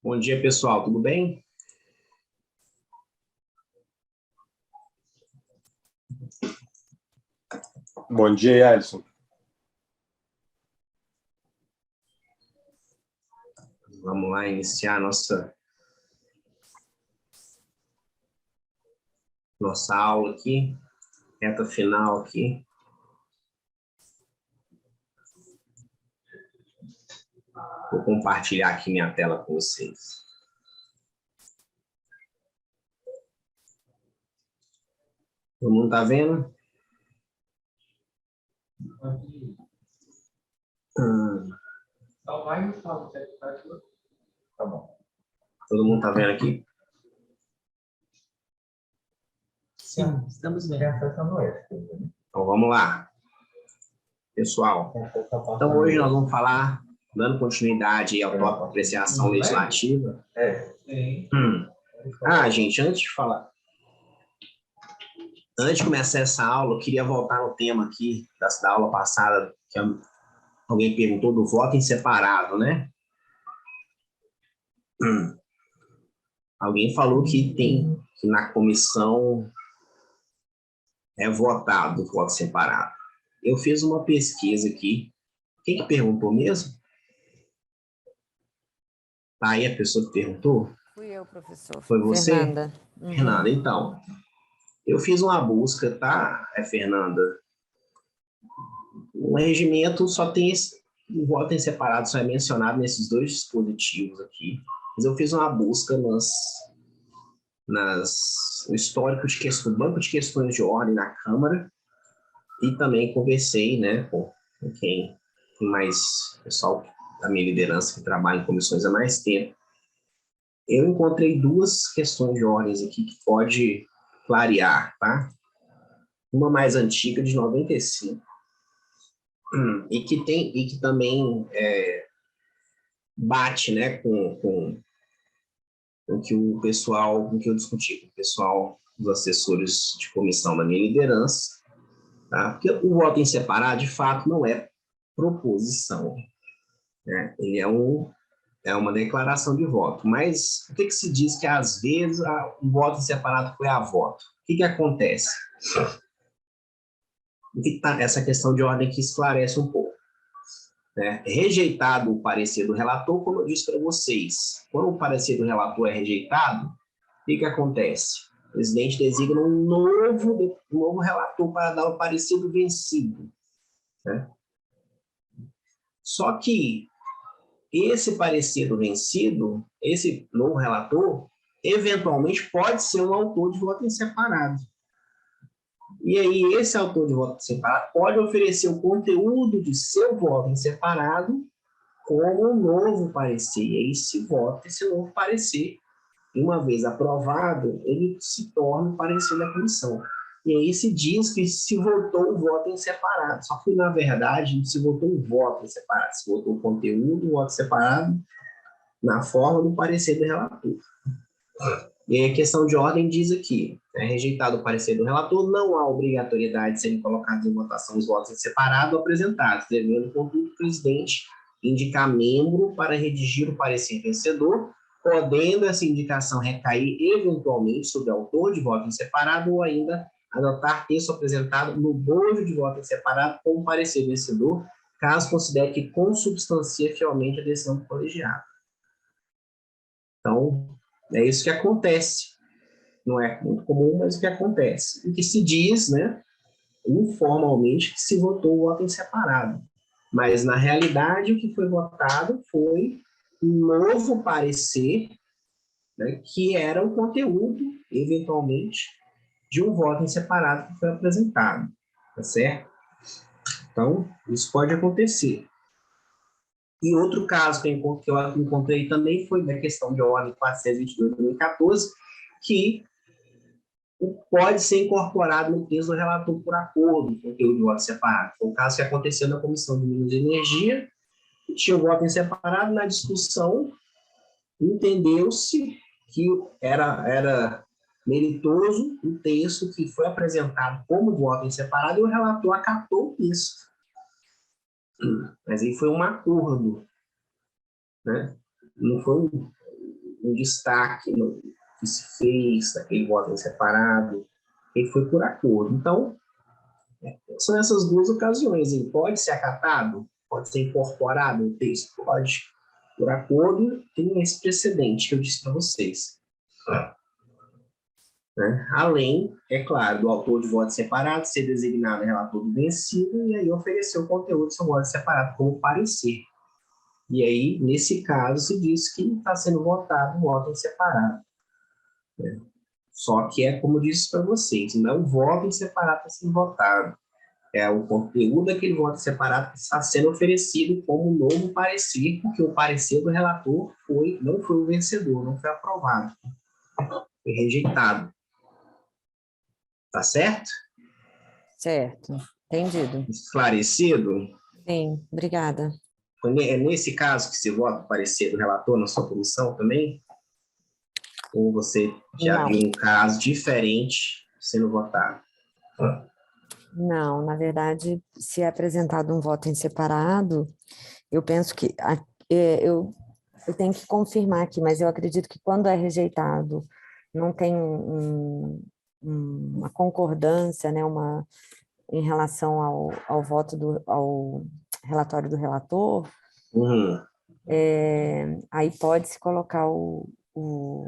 Bom dia, pessoal. Tudo bem? Bom dia, Alisson. Vamos lá iniciar nossa aula aqui, reta final aqui. Vou compartilhar aqui minha tela com vocês. Todo mundo tá vendo? Tá bom. Todo mundo tá vendo aqui? Sim, estamos vendo. Então vamos lá. Pessoal, então hoje nós vamos falar, dando continuidade ao tópico apreciação legislativa. Gente, antes de começar essa aula, eu queria voltar no tema aqui da aula passada, que alguém perguntou do voto em separado, né? Alguém falou que na comissão é votado o voto separado. Eu fiz uma pesquisa aqui. Quem que perguntou mesmo? Tá aí a pessoa que perguntou? Fui eu, professor. Foi você? Fernanda. Fernanda, então. Eu fiz uma busca, tá, Fernanda? O regimento só tem o voto em separado, só é mencionado nesses dois dispositivos aqui. Mas eu fiz uma busca no histórico de questões, no banco de questões de ordem na Câmara, e também conversei, né, com quem tem mais pessoal da minha liderança que trabalha em comissões há mais tempo. Eu encontrei duas questões de ordens aqui que pode clarear, tá? Uma mais antiga, de 95, e que também bate, né, com que o pessoal, com que eu discuti com o pessoal, os assessores de comissão da minha liderança, tá? Porque o voto em separado, de fato, não é proposição, né? Ele é uma declaração de voto. Mas o que se diz que, às vezes, o voto em separado foi a voto? O que acontece? Essa questão de ordem que esclarece um pouco. Né? Rejeitado o parecer do relator, como eu disse para vocês, quando o parecer do relator é rejeitado, o que acontece? O presidente designa um novo relator para dar o parecer do vencido. Né? Só que esse parecer do vencido, esse novo relator, eventualmente pode ser um autor de voto em separado. E aí, esse autor de voto em separado pode oferecer o conteúdo de seu voto em separado como um novo parecer. E aí se vota esse novo parecer. E uma vez aprovado, ele se torna o parecer da comissão. E aí se diz que se votou o voto em separado. Só que, na verdade, se votou um voto em separado. Se votou o conteúdo, o voto separado, na forma do parecer do relator. E aí a questão de ordem diz aqui, rejeitado o parecer do relator, não há obrigatoriedade de serem colocados em votação os votos em separado ou apresentados, devendo, contudo, o presidente indicar membro para redigir o parecer vencedor, podendo essa indicação recair eventualmente sobre o autor de voto em separado ou ainda adotar texto apresentado no bojo de voto em separado com o parecer vencedor, caso considere que consubstancia fielmente a decisão do colegiado. Então, é isso que acontece. Não é muito comum, mas o que acontece. O que se diz, né, informalmente, que se votou o voto em separado. Mas, na realidade, o que foi votado foi um novo parecer, né, que era o conteúdo, eventualmente, de um voto em separado que foi apresentado. Tá certo? Então, isso pode acontecer. E outro caso que eu encontrei também foi da questão de ordem 422 de 2014, que pode ser incorporado no texto do relator por acordo, o conteúdo de voto separado. Foi o caso que aconteceu na Comissão de Minas e Energia, tinha o voto em separado, na discussão entendeu-se que era meritoso o texto que foi apresentado como voto em separado e o relator acatou o texto. Mas aí foi um acordo, né? Não foi um destaque no que se fez, daquele voto em separado, ele foi por acordo. Então, são essas duas ocasiões. Ele pode ser acatado, pode ser incorporado no texto, pode. Por acordo, tem esse precedente que eu disse para vocês. Né? Além, é claro, do autor de voto separado ser designado relator do vencido e aí oferecer o conteúdo do seu voto separado como parecer. E aí, nesse caso, se diz que está sendo votado um voto em separado. Né? Só que é como eu disse para vocês, não é o voto em separado que está sendo votado, é o conteúdo daquele voto separado que está sendo oferecido como um novo parecer, porque o parecer do relator não foi o vencedor, não foi aprovado, foi rejeitado. Tá certo? Certo, entendido. Esclarecido? Sim, obrigada. É nesse caso que você vota o parecer do relator na sua comissão também? Ou você já viu um caso diferente sendo votado? Não, na verdade, se é apresentado um voto em separado, eu penso que eu tenho que confirmar aqui, mas eu acredito que quando é rejeitado, não tem uma concordância, né, em relação ao voto ao relatório do relator, aí pode-se colocar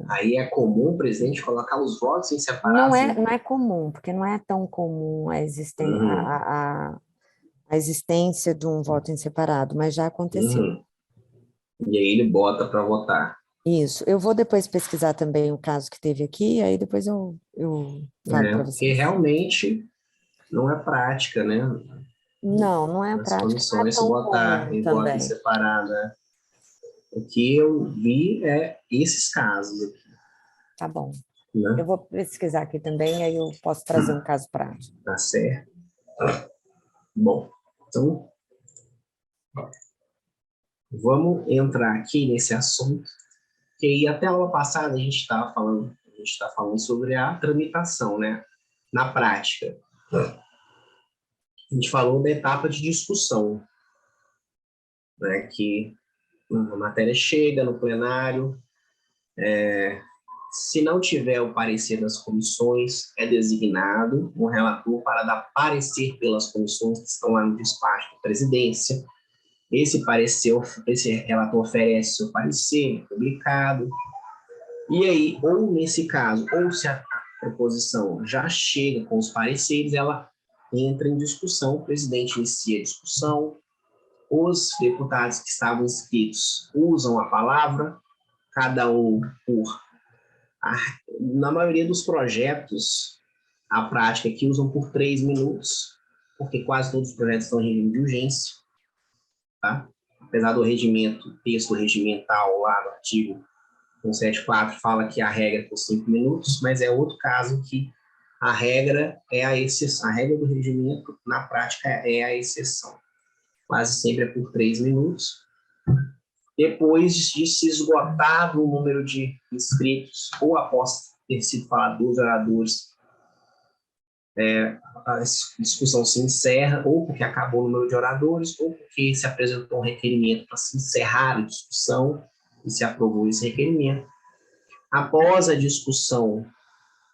Aí é comum o presidente colocar os votos em Não separado? não é comum, porque não é tão comum a existência de um voto em separado, mas já aconteceu. E aí ele bota para votar. Isso. Eu vou depois pesquisar também o caso que teve aqui, aí depois eu falo para Porque vocês. realmente não é prática, né? Não é Nas prática, não é comissões se tão votar comum em voto em também. separado, né? O que eu vi é esses casos aqui. Tá bom. Né? Eu vou pesquisar aqui também, aí eu posso trazer um caso prático. Tá certo. Bom, então vamos entrar aqui nesse assunto, que aí até a aula passada a gente estava falando sobre a tramitação, né? Na prática. A gente falou da etapa de discussão, né? Que a matéria chega no plenário, se não tiver o parecer das comissões, é designado um relator para dar parecer pelas comissões que estão lá no despacho da presidência. Esse relator oferece seu parecer, publicado, e aí, ou nesse caso, ou se a proposição já chega com os pareceres, ela entra em discussão, o presidente inicia a discussão, os deputados que estavam inscritos usam a palavra, cada um na maioria dos projetos, a prática aqui usam por 3 minutos, porque quase todos os projetos estão em regime de urgência, tá? Apesar do regimento, texto regimental lá no artigo 174 fala que a regra é por 5 minutos, mas é outro caso que a regra é a exceção. A regra do regimento, na prática, é a exceção. Quase sempre é por 3 minutos. Depois de se esgotar o número de inscritos, ou após ter sido falado dos oradores, a discussão se encerra, ou porque acabou o número de oradores, ou porque se apresentou um requerimento para se encerrar a discussão e se aprovou esse requerimento. Após a discussão,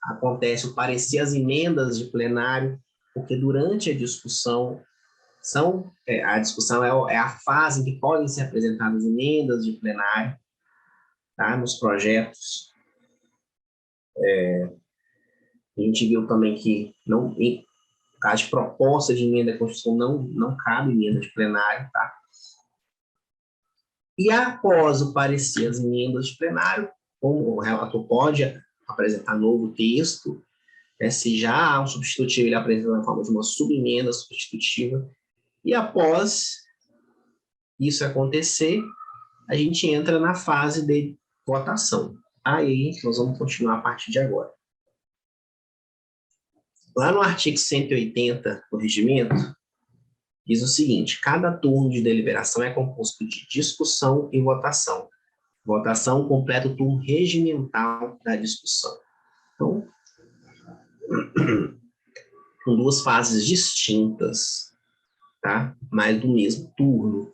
acontece o parecer às emendas de plenário, porque durante a discussão, a discussão é a fase em que podem ser apresentadas emendas de plenário, tá, nos projetos. A gente viu também que, em caso de proposta de emenda à Constituição, não cabe emenda de plenário, tá? E após o parecer às emendas de plenário, como o relator pode apresentar novo texto, se já há um substitutivo, ele apresenta na forma de uma subemenda substitutiva, e após isso acontecer, a gente entra na fase de votação. Aí nós vamos continuar a partir de agora. Lá no artigo 180 do regimento, diz o seguinte: cada turno de deliberação é composto de discussão e votação. Votação completa o turno regimental da discussão. Então, com duas fases distintas, tá? Mas do mesmo turno.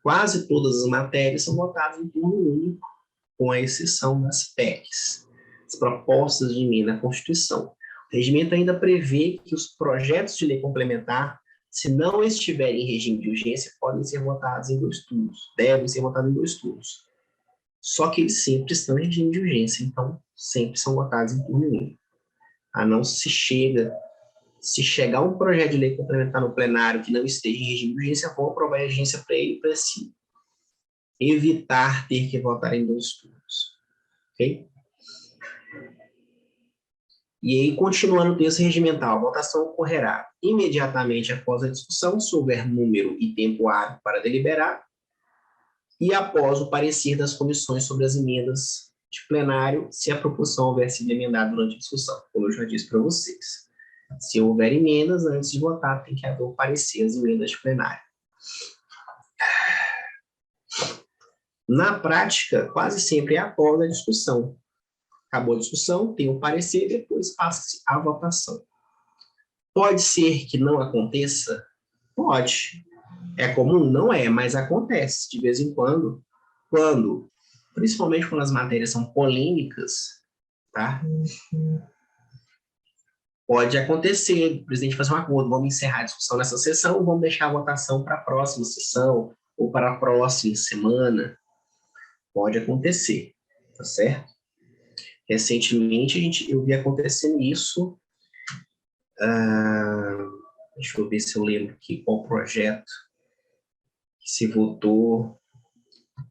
Quase todas as matérias são votadas em turno único, com exceção das PECs, as propostas de emenda à Constituição. O regimento ainda prevê que os projetos de lei complementar, se não estiverem em regime de urgência, podem ser votados em 2 turnos, devem ser votados em 2 turnos. Só que eles sempre estão em regime de urgência, então sempre são votados em turno único. A não se chegar um projeto de lei complementar no plenário que não esteja em regime de urgência, vão aprovar a urgência para ele, para si evitar ter que votar em 2 turnos. Ok? E aí, continuando o texto regimental, a votação ocorrerá imediatamente após a discussão, se houver número e tempo hábil para deliberar, e após o parecer das comissões sobre as emendas de plenário, se a proposição houver sido emendada durante a discussão, como eu já disse para vocês. Se houver emendas, antes de votar, tem que haver o parecer das emendas de plenário. Na prática, quase sempre é após a discussão. Acabou a discussão, tem o parecer, depois passa-se a votação. Pode ser que não aconteça? Pode. É comum? Não é, mas acontece de vez em quando, principalmente quando as matérias são polêmicas, tá? Pode acontecer, o presidente fazer um acordo, vamos encerrar a discussão nessa sessão, vamos deixar a votação para a próxima sessão, ou para a próxima semana. Pode acontecer, tá certo? Recentemente, eu vi acontecendo isso, deixa eu ver se eu lembro aqui qual projeto que se votou.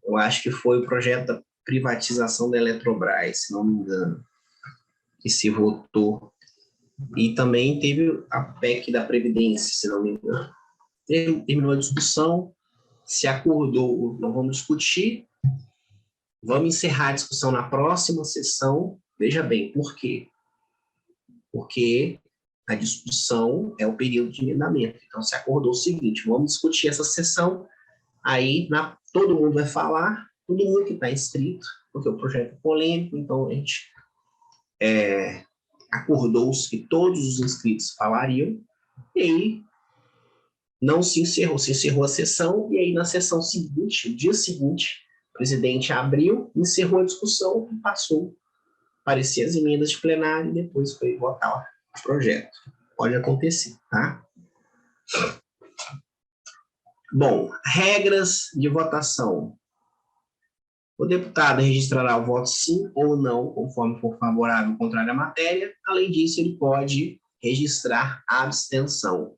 Eu acho que foi o projeto da privatização da Eletrobras, se não me engano, que se votou. E também teve a PEC da Previdência, se não me engano. Terminou a discussão, se acordou, não vamos discutir, vamos encerrar a discussão na próxima sessão. Veja bem, por quê? Porque a discussão é o período de emendamento. Então, se acordou o seguinte, vamos discutir essa sessão, aí todo mundo vai falar, todo mundo que está inscrito, porque o projeto é polêmico, então a gente acordou-se que todos os inscritos falariam, e aí não se encerrou a sessão, e aí na sessão seguinte, o dia seguinte, o presidente abriu, encerrou a discussão e passou a aparecer as emendas de plenário, e depois foi votar o projeto. Pode acontecer, tá? Bom, regras de votação. O deputado registrará o voto sim ou não, conforme for favorável ou contrário à matéria. Além disso, ele pode registrar a abstenção.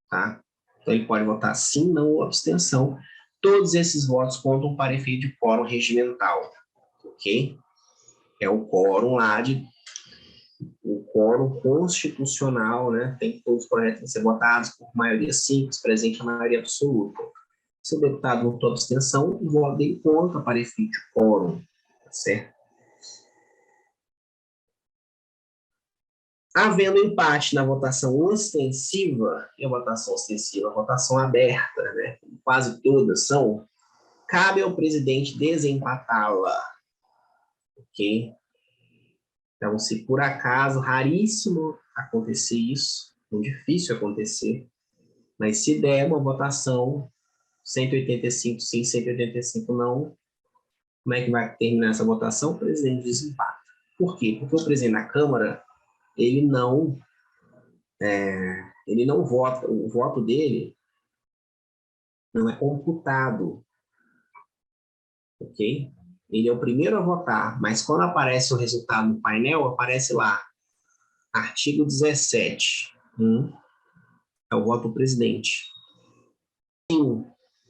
Tá? Então, ele pode votar sim, não ou abstenção. Todos esses votos contam para efeito de quórum regimental. Ok? É o quórum lá o quórum constitucional, né? Tem que todos os projetos ser votados por maioria simples, presente a maioria absoluta. Se o deputado votou abstenção, o voto dele conta para efeito de quórum, tá certo? Havendo empate na votação ostensiva, e a votação ostensiva, a votação aberta, né? Quase todas são, cabe ao presidente desempatá-la, ok? Então, se por acaso, raríssimo acontecer isso, muito difícil acontecer, mas se der uma votação 185 sim, 185 não, como é que vai terminar essa votação? O presidente desempata. Por quê? Porque o presidente da Câmara, ele não vota, o voto dele não é computado, ok? Ele é o primeiro a votar, mas quando aparece o resultado no painel, aparece lá, artigo 17, é o voto do presidente. Sim,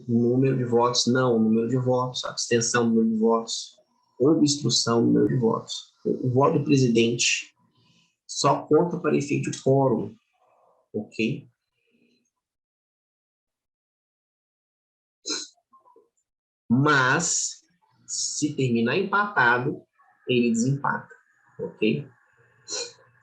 número de votos, não, número de votos, abstenção, número de votos, obstrução, número de votos. O voto do presidente só conta para efeito de quórum, ok? Mas, se terminar empatado, ele desempata, ok?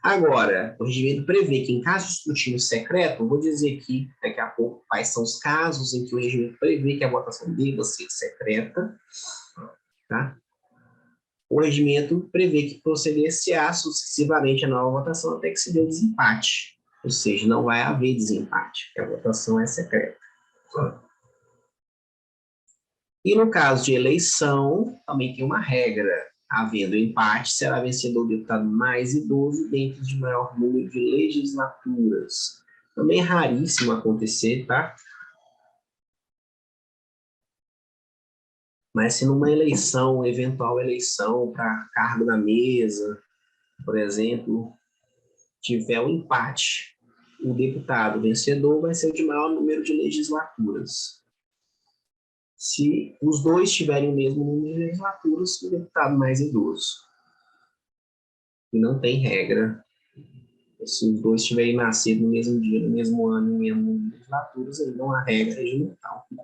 Agora, o regimento prevê que em caso de escrutínio secreto, vou dizer aqui daqui a pouco quais são os casos em que o regimento prevê que a votação deva ser secreta, tá? O regimento prevê que proceder-se-á sucessivamente a nova votação até que se dê o desempate, ou seja, não vai haver desempate, porque a votação é secreta. E no caso de eleição, também tem uma regra. Havendo empate, será vencedor o deputado mais idoso dentro de maior número de legislaturas. Também é raríssimo acontecer, tá? Mas se numa eleição, eventual eleição para cargo na mesa, por exemplo, tiver um empate, o deputado vencedor vai ser o de maior número de legislaturas. Se os dois tiverem o mesmo número de legislaturas, o deputado mais idoso. E não tem regra. Se os dois tiverem nascido no mesmo dia, no mesmo ano, no mesmo número de legislaturas, aí não há regra regimental que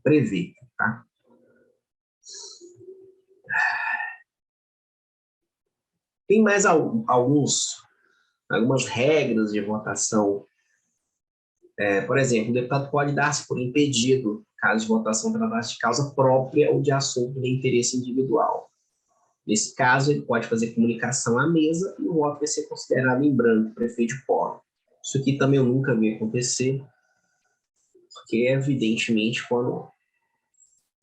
prevê, tá? Tem mais algumas regras de votação. Por exemplo, o deputado pode dar-se por impedido, caso de votação tratasse de causa própria ou de assunto de interesse individual. Nesse caso, ele pode fazer comunicação à mesa e o voto vai ser considerado em branco, prefeito de quórum. Isso aqui também eu nunca vi acontecer, porque, evidentemente, quando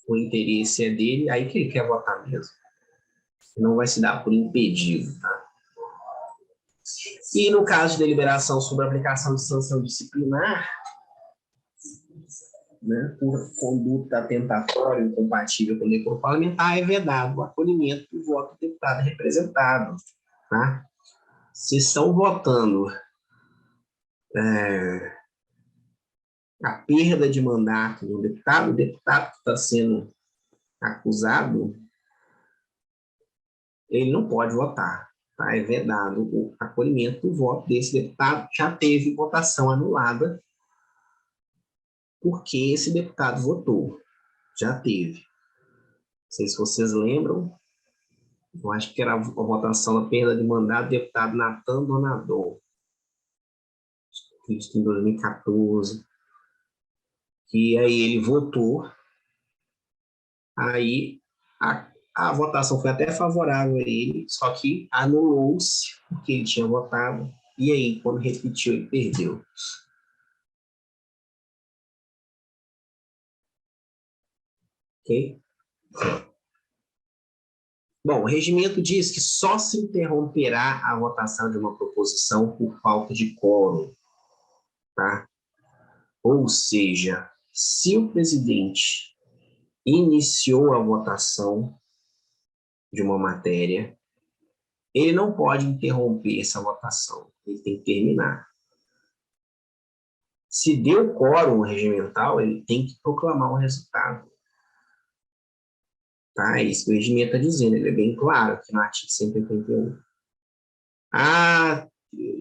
o interesse é dele, aí que ele quer votar mesmo. Não vai se dar por impedido, tá? E no caso de deliberação sobre a aplicação de sanção disciplinar, né, por conduta tentatória incompatível com o decoro parlamentar, é vedado o acolhimento do voto do deputado representado. Tá? Se estão votando a perda de mandato do deputado, o deputado que está sendo acusado, ele não pode votar. Tá? É vedado o acolhimento do voto desse deputado. Já teve votação anulada porque esse deputado votou. Já teve. Não sei se vocês lembram, eu acho que era a votação da perda de mandato do deputado Natan Donadon, isso em 2014, que aí ele votou, aí a votação foi até favorável a ele, só que anulou-se porque ele tinha votado, e aí, quando repetiu, ele perdeu. Ok? Bom, o regimento diz que só se interromperá a votação de uma proposição por falta de quórum, tá? Ou seja, se o presidente iniciou a votação de uma matéria, ele não pode interromper essa votação, ele tem que terminar. Se deu quórum regimental, ele tem que proclamar o resultado. Tá? É isso que o regimento está dizendo, ele é bem claro aqui no artigo 181.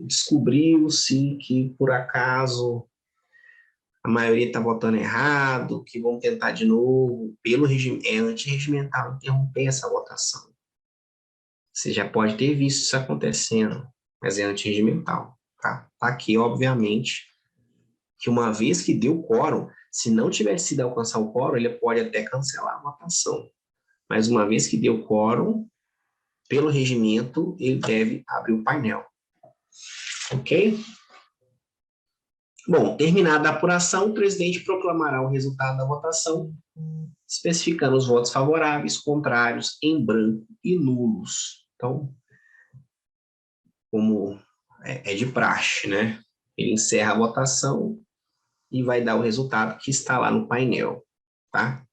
Descobriu-se que, por acaso, a maioria está votando errado, que vão tentar de novo, pelo regime, é antirregimental interromper essa votação. Você já pode ter visto isso acontecendo, mas é antirregimental. Tá? Tá aqui, obviamente, que uma vez que deu quórum, se não tivesse sido alcançar o quórum, ele pode até cancelar a votação. Mas uma vez que deu quórum, pelo regimento, ele deve abrir o painel. Ok? Bom, terminada a apuração, o presidente proclamará o resultado da votação, especificando os votos favoráveis, contrários, em branco e nulos. Então, como é de praxe, né? Ele encerra a votação e vai dar o resultado que está lá no painel, tá?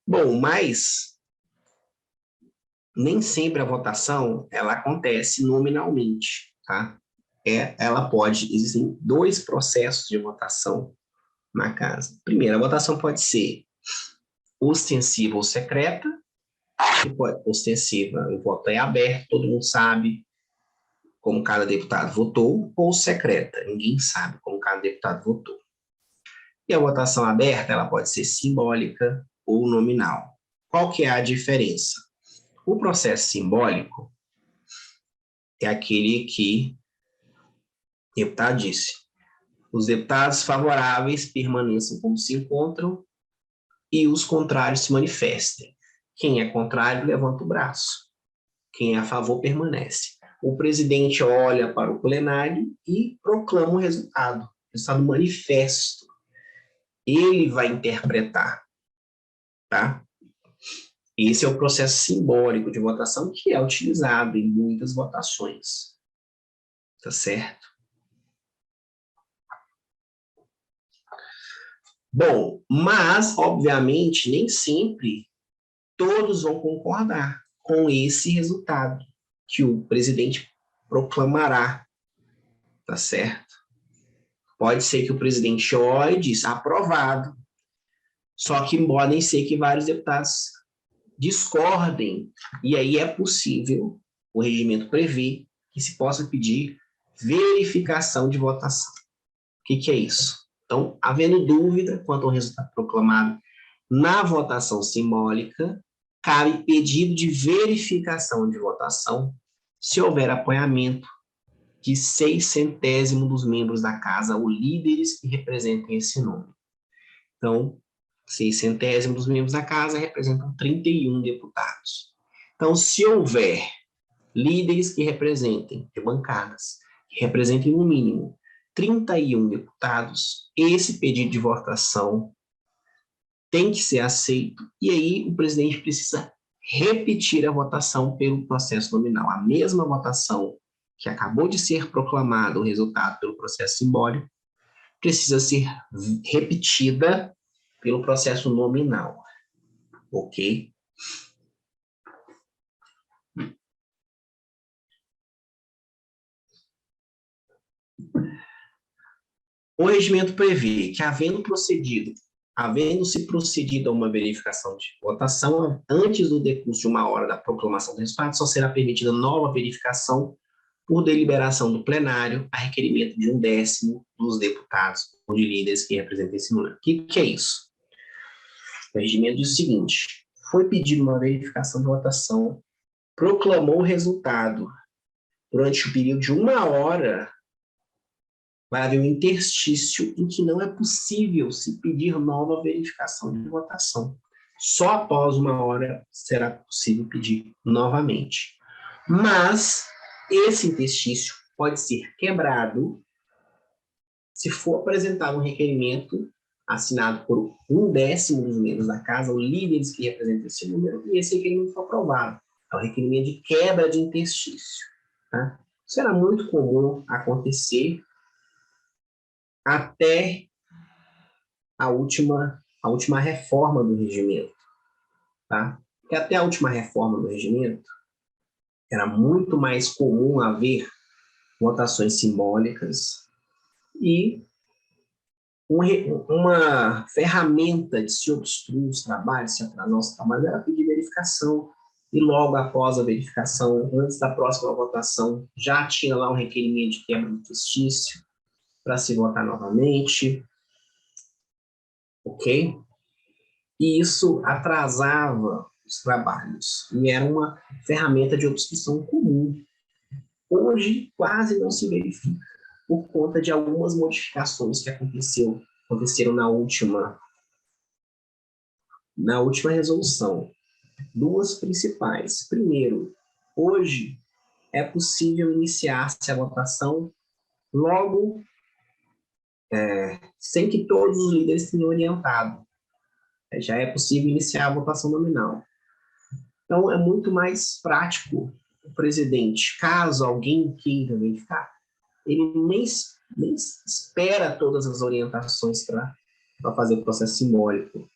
Bom, mas nem sempre a votação ela acontece nominalmente, tá? Existem dois processos de votação na casa. Primeiro, a votação pode ser ostensiva ou secreta. Ostensiva, o voto é aberto, todo mundo sabe como cada deputado votou, ou secreta, ninguém sabe como cada deputado votou. E a votação aberta, ela pode ser simbólica ou nominal. Qual que é a diferença? O processo simbólico é aquele que o deputado disse: os deputados favoráveis permaneçam como se encontram e os contrários se manifestem. Quem é contrário, levanta o braço. Quem é a favor, permanece. O presidente olha para o plenário e proclama o resultado manifesto. Ele vai interpretar. tá? Esse é o processo simbólico de votação que é utilizado em muitas votações, tá certo? Bom, mas, obviamente, nem sempre todos vão concordar com esse resultado que o presidente proclamará, tá certo? Pode ser que o presidente olhe e diz aprovado, só que podem ser que vários deputados discordem, e aí é possível, o regimento prevê, que se possa pedir verificação de votação. O que é isso? Então, havendo dúvida quanto ao resultado proclamado na votação simbólica, cabe pedido de verificação de votação se houver apoiamento de 6/100 dos membros da casa ou líderes que representem esse número. Então, 6/100 dos membros da casa representam 31 deputados. Então, se houver líderes que representem, de bancadas, que representem no mínimo 31 deputados, esse pedido de votação tem que ser aceito, e aí o presidente precisa repetir a votação pelo processo nominal. A mesma votação que acabou de ser proclamado o resultado pelo processo simbólico precisa ser repetida pelo processo nominal, ok? O regimento prevê que, havendo-se procedido a uma verificação de votação, antes do decurso de 1 hora da proclamação do resultado, só será permitida nova verificação por deliberação do plenário, a requerimento de 1/10 dos deputados ou de líderes que representem esse número. O que é isso? O regimento diz o seguinte: foi pedida uma verificação de votação, proclamou o resultado. Durante o período de 1 hora, vai haver um interstício em que não é possível se pedir nova verificação de votação. Só após 1 hora será possível pedir novamente. Mas esse interstício pode ser quebrado se for apresentado um requerimento assinado por 1/10 dos membros da casa, ou líderes que representam esse número, e esse requerimento for aprovado. É o requerimento de quebra de interstício. Tá? Isso era muito comum acontecer até a última reforma do regimento. Tá? Porque até a última reforma do regimento, era muito mais comum haver votações simbólicas e uma ferramenta de se obstruir os trabalhos, se atrasar os trabalhos, era pedir verificação. E logo após a verificação, antes da próxima votação, já tinha lá um requerimento de quebra de interstício para se votar novamente. Ok? E isso atrasava os trabalhos. E era uma ferramenta de obstrução comum. Hoje, quase não se verifica, por conta de algumas modificações que aconteceram na última resolução. Duas principais. Primeiro, hoje é possível iniciar-se a votação logo, sem que todos os líderes tenham orientado. Já é possível iniciar a votação nominal. Então, é muito mais prático o presidente, caso alguém queira verificar, ele nem espera todas as orientações para fazer o processo simbólico.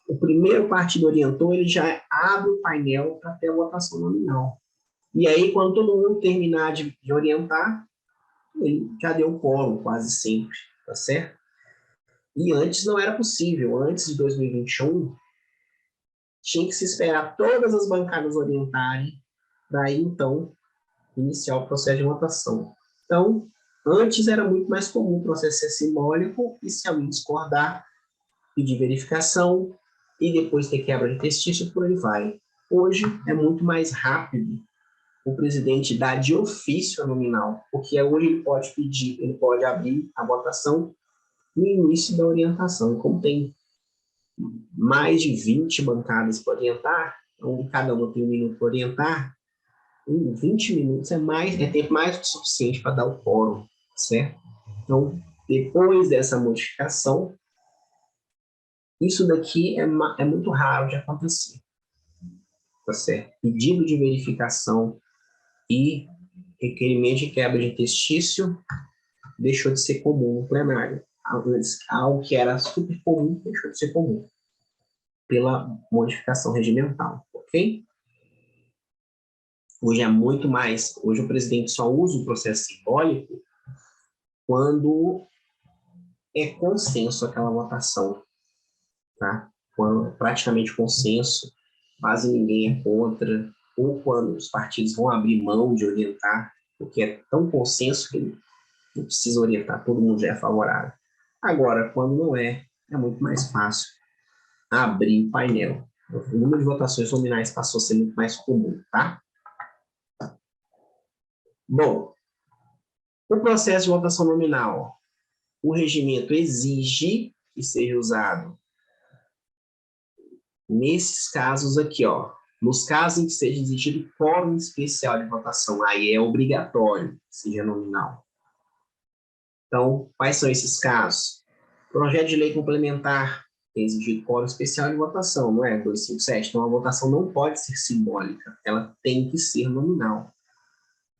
O primeiro partido orientou, ele já abre o painel para ter a votação nominal. E aí, quando todo mundo terminar de orientar, ele já deu o quórum, quase sempre, tá certo? E antes não era possível. Antes de 2021, tinha que se esperar todas as bancadas orientarem para aí, então, iniciar o processo de votação. Então, antes era muito mais comum o processo ser simbólico e, se alguém discordar, pedir verificação e depois ter quebra de interstício, por aí vai. Hoje é muito mais rápido o presidente dar de ofício a nominal, porque hoje ele pode abrir a votação no início da orientação. Como tem mais de 20 bancadas para orientar, onde cada uma tem 1 minuto para orientar, em 20 minutos é tempo mais do que suficiente para dar o quórum, certo? Então, depois dessa modificação, Isso daqui é muito raro de acontecer, tá certo? Pedido de verificação e requerimento de quebra de interstício deixou de ser comum no plenário. Algo que era super comum deixou de ser comum pela modificação regimental, ok? Hoje é muito mais, hoje o presidente só usa o processo simbólico quando é consenso aquela votação, tá? Quando praticamente consenso, quase ninguém é contra, ou quando os partidos vão abrir mão de orientar, porque é tão consenso que não precisa orientar, todo mundo já é favorável. Agora, quando não é, é muito mais fácil abrir o painel. O número de votações nominais passou a ser muito mais comum, tá? Bom, o processo de votação nominal, o regimento exige que seja usado nesses casos aqui, ó. Nos casos em que seja exigido quórum especial de votação, aí é obrigatório que seja nominal. Então, quais são esses casos? Projeto de lei complementar tem exigido quórum especial de votação, não é? 257. Então, a votação não pode ser simbólica, ela tem que ser nominal.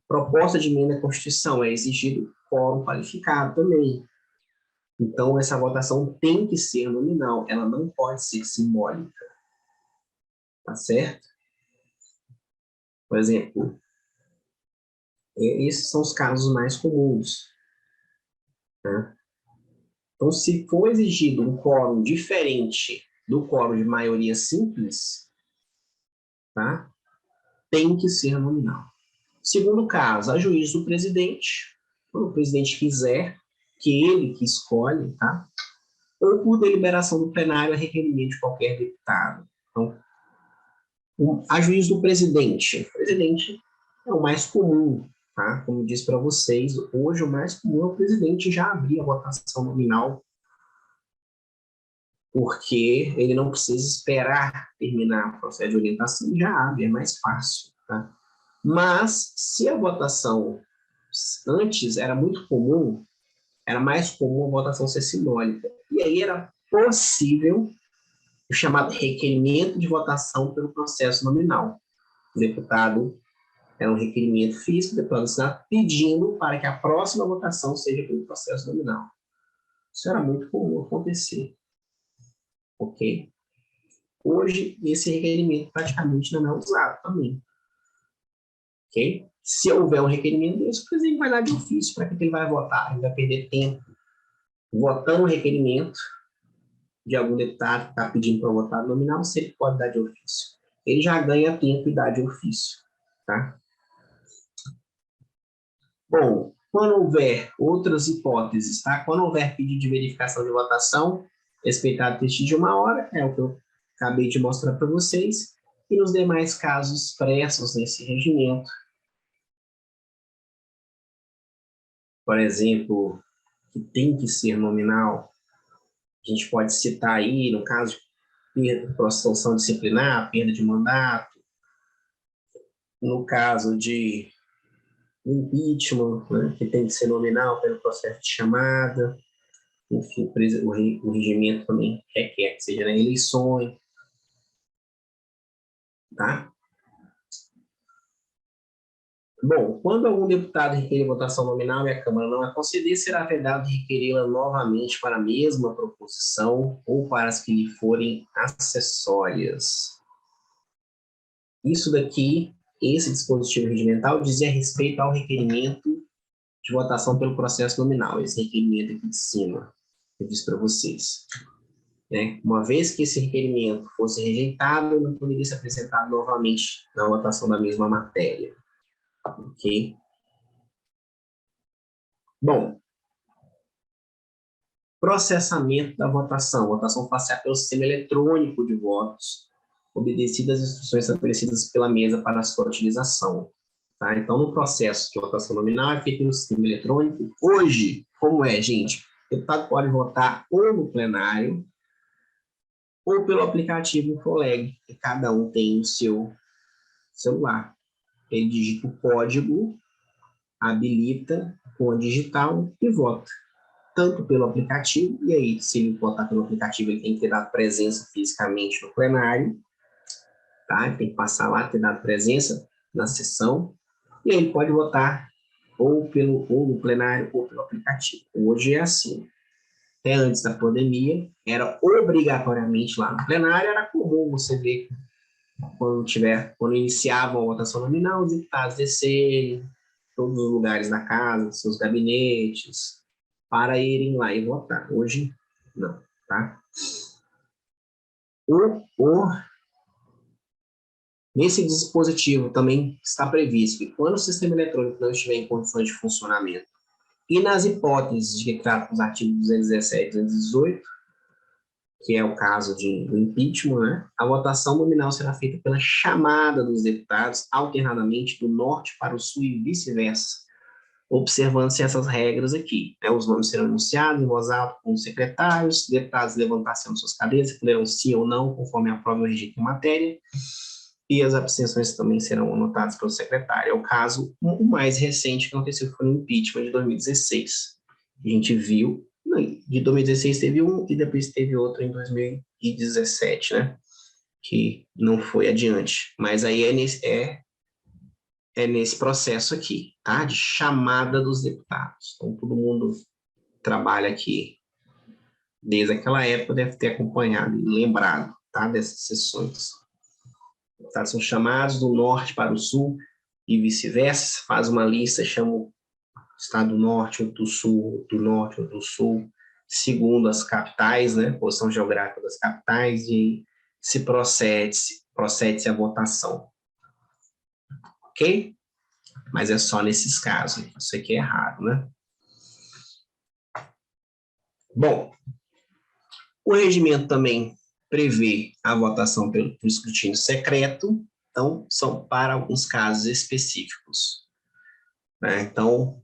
Proposta de emenda à Constituição é exigido quórum qualificado também. Então, essa votação tem que ser nominal, ela não pode ser simbólica. Tá certo? Por exemplo, esses são os casos mais comuns. Né? Então, se for exigido um quórum diferente do quórum de maioria simples, tá? Tem que ser nominal. Segundo caso, a juiz do presidente, quando o presidente quiser, que ele que escolhe, tá? Ou por deliberação do plenário a requerimento de qualquer deputado. Então, a juiz do presidente. O presidente é o mais comum, tá? Como eu disse para vocês, hoje o mais comum é o presidente já abrir a votação nominal, porque ele não precisa esperar terminar o processo de orientação e já abre, é mais fácil, tá? Mas, se a votação antes era muito comum, era mais comum a votação ser simbólica. E aí era possível o chamado requerimento de votação pelo processo nominal. O deputado é um requerimento físico, o deputado está pedindo para que a próxima votação seja pelo processo nominal. Isso era muito comum acontecer. Ok? Hoje, esse requerimento praticamente não é usado também. Ok? Se houver um requerimento desse, o presidente vai dar de ofício. Para que ele vai votar? Ele vai perder tempo votando o requerimento de algum deputado que está pedindo para votar nominal, se ele pode dar de ofício. Ele já ganha tempo e dá de ofício. Tá? Bom, quando houver outras hipóteses, tá? Quando houver pedido de verificação de votação, respeitado o texto de 1 hora, é o que eu acabei de mostrar para vocês, e nos demais casos expressos nesse regimento, por exemplo, que tem que ser nominal, a gente pode citar aí, no caso de sanção disciplinar, perda de mandato, no caso de impeachment, né, que tem que ser nominal pelo processo de chamada, enfim, o regimento também requer que seja na eleições, tá? Bom, quando algum deputado requerer votação nominal e a Câmara não a conceder, será vedado requerê-la novamente para a mesma proposição ou para as que lhe forem acessórias. Isso daqui, esse dispositivo regimental, dizia respeito ao requerimento de votação pelo processo nominal, esse requerimento aqui de cima, eu disse para vocês. Né? Uma vez que esse requerimento fosse rejeitado, não poderia ser apresentado novamente na votação da mesma matéria. Ok? Bom, processamento da votação. Votação facial pelo sistema eletrônico de votos, obedecidas as instruções estabelecidas pela mesa para a sua utilização. Tá? Então, no processo de votação nominal é feito no sistema eletrônico. Hoje, como é, gente? O deputado pode votar ou no plenário ou pelo aplicativo Infoleg, que cada um tem no seu celular. Ele digita o código, habilita com a digital e vota. tanto pelo aplicativo, e aí, se ele votar pelo aplicativo, ele tem que ter dado presença fisicamente no plenário, tá? Ele tem que passar lá, ter dado presença na sessão, e aí ele pode votar ou no plenário ou pelo aplicativo. Hoje é assim. Até antes da pandemia, era obrigatoriamente lá no plenário, era comum você ver quando iniciava a votação nominal, os deputados descerem todos os lugares da casa, seus gabinetes, para irem lá e votar. Hoje, não, tá? Nesse dispositivo também está previsto que quando o sistema eletrônico não estiver em condições de funcionamento, e nas hipóteses de que trata os artigos 217 e 218, que é o caso do impeachment, né, a votação nominal será feita pela chamada dos deputados, alternadamente do norte para o sul e vice-versa, observando-se essas regras aqui. Né? Os nomes serão anunciados em voz alta com os secretários, os deputados levantar-se suas cadeiras, responderão sim ou não, conforme a prova rejeita em matéria, e as abstenções também serão anotadas pelo secretário. É o caso o mais recente que aconteceu, foi no impeachment de 2016. A gente viu, de 2016 teve um, e depois teve outro em 2017, né? Que não foi adiante. Mas aí é nesse processo aqui, tá? De chamada dos deputados. Então, todo mundo trabalha aqui desde aquela época, deve ter acompanhado e lembrado, tá? Dessas sessões. Os deputados são chamados do norte para o sul e vice-versa, faz uma lista, chama o estado do norte ou do sul, do norte ou do sul, segundo as capitais, né? Posição geográfica das capitais, e se procede-se a votação. Ok? Mas é só nesses casos, isso aqui é errado, né? Bom, o regimento também prevê a votação por escrutínio secreto, então são para alguns casos específicos. Né? Então,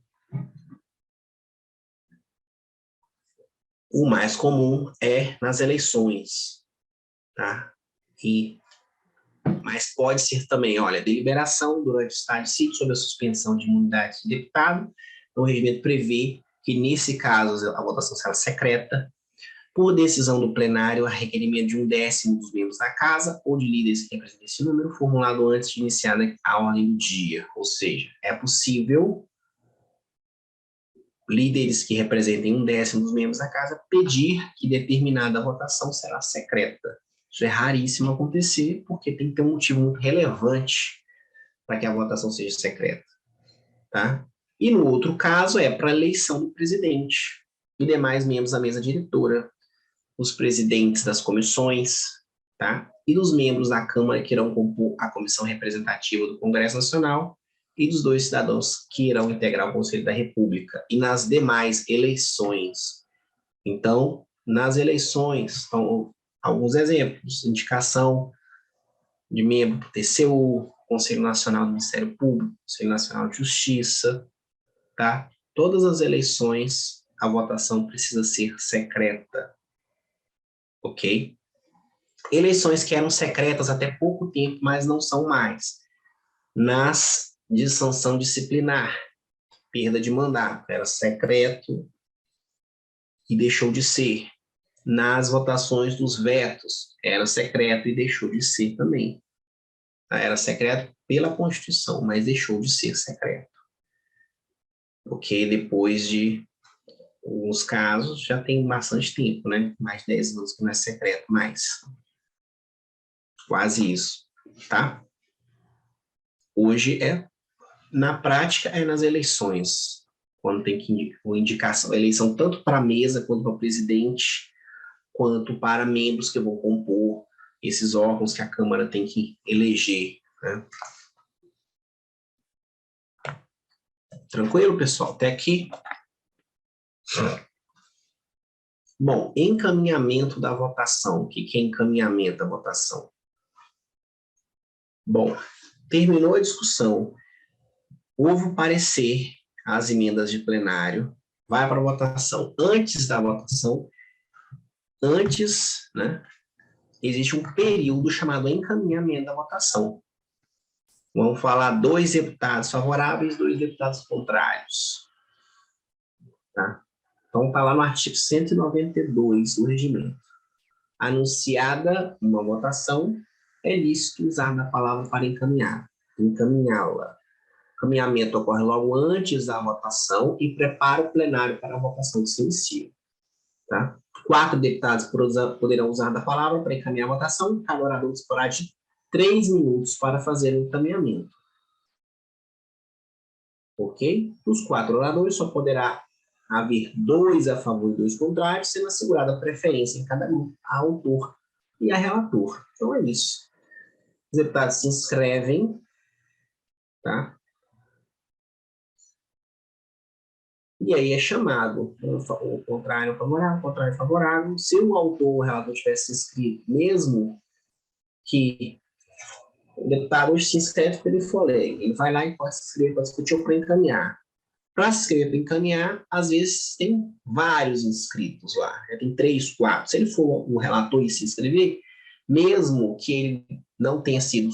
o mais comum é nas eleições, tá? Mas pode ser também, olha, deliberação durante o estado de sítio sobre a suspensão de imunidade de deputado. Então, o regimento prevê que, nesse caso, a votação será secreta, por decisão do plenário, a requerimento de 1/10 dos membros da casa ou de líderes que representem esse número, formulado antes de iniciar a ordem do dia. Ou seja, é possível líderes que representem 1/10 dos membros da casa pedir que determinada votação será secreta. Isso é raríssimo acontecer, porque tem que ter um motivo muito relevante para que a votação seja secreta. Tá? E no outro caso é para a eleição do presidente e demais membros da mesa diretora, os presidentes das comissões, tá? E dos membros da Câmara que irão compor a comissão representativa do Congresso Nacional e dos 2 cidadãos que irão integrar o Conselho da República, e nas demais eleições. Então, nas eleições, então, alguns exemplos: indicação de membro do TCU, Conselho Nacional do Ministério Público, Conselho Nacional de Justiça, tá? Todas as eleições, a votação precisa ser secreta, ok? Eleições que eram secretas até pouco tempo, mas não são mais. Nas de sanção disciplinar, perda de mandato, era secreto e deixou de ser. Nas votações dos vetos, era secreto e deixou de ser também. Era secreto pela Constituição, mas deixou de ser secreto. Porque depois de alguns casos, já tem bastante tempo, né? Mais de 10 anos que não é secreto mais. Quase isso, tá? Hoje na prática, é nas eleições, quando tem que indicação, eleição tanto para a mesa, quanto para o presidente, quanto para membros que vão compor esses órgãos que a Câmara tem que eleger. Né? Tranquilo, pessoal? Até aqui? Bom, encaminhamento da votação. O que é encaminhamento da votação? Bom, terminou a discussão, houve o parecer às emendas de plenário, vai para a votação. Antes da votação, né, existe um período chamado encaminhamento da votação. Vamos falar 2 deputados favoráveis, 2 deputados contrários. Tá? Então, está lá no artigo 192 do regimento. Anunciada uma votação, é lícito usar a palavra para encaminhá-la. Encaminhamento ocorre logo antes da votação e prepara o plenário para a votação que se inicia. Tá? 4 deputados poderão usar da palavra para encaminhar a votação, cada orador disporá de 3 minutos para fazer o encaminhamento. Ok? Dos 4 oradores, só poderá haver 2 a favor e 2 contrários, sendo assegurada a preferência em cada grupo, a autor e a relator. Então, é isso. Os deputados se inscrevem, tá? E aí é chamado o contrário favorável, o contrário favorável. Se o autor ou o relator tivesse inscrito, mesmo que o deputado hoje se inscreve pelo IFOLEG, ele vai lá e pode se inscrever, pode discutir ou para encaminhar. Para se inscrever para encaminhar, às vezes tem vários inscritos lá, tem 3, 4. Se ele for o relator e se inscrever, mesmo que ele não tenha sido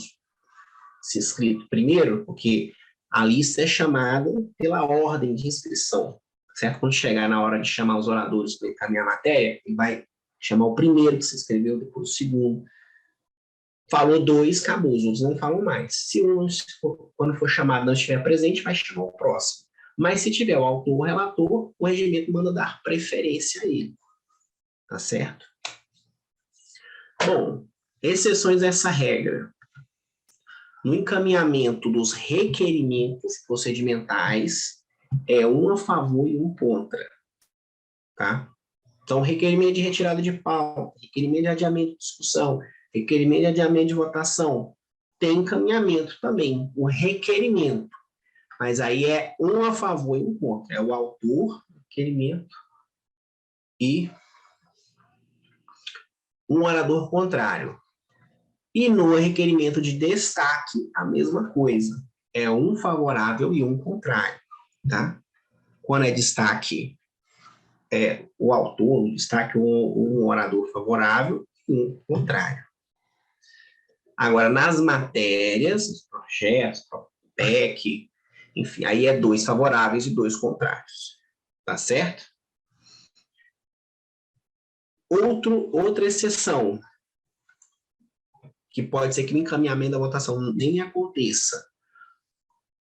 se inscrito primeiro, porque a lista é chamada pela ordem de inscrição, certo? Quando chegar na hora de chamar os oradores para encaminhar a matéria, ele vai chamar o primeiro que se inscreveu, depois o segundo. Falou 2, acabou, os outros não falam mais. Se um, quando for chamado, não estiver presente, vai chamar o próximo. Mas se tiver o autor ou o relator, o regimento manda dar preferência a ele. Tá certo? Bom, exceções a essa regra. No encaminhamento dos requerimentos procedimentais, é um a favor e um contra. Tá? Então, requerimento de retirada de pauta, requerimento de adiamento de discussão, requerimento de adiamento de votação, tem encaminhamento também, o requerimento. Mas aí é um a favor e um contra. É o autor, requerimento, e um orador contrário. E no requerimento de destaque, a mesma coisa. É um favorável e um contrário. Tá? Quando é destaque, é o autor, destaque um orador favorável e um contrário. Agora, nas matérias, projetos, PEC, enfim, aí é 2 favoráveis e 2 contrários. Tá certo? Outra exceção, que pode ser que o encaminhamento da votação nem aconteça.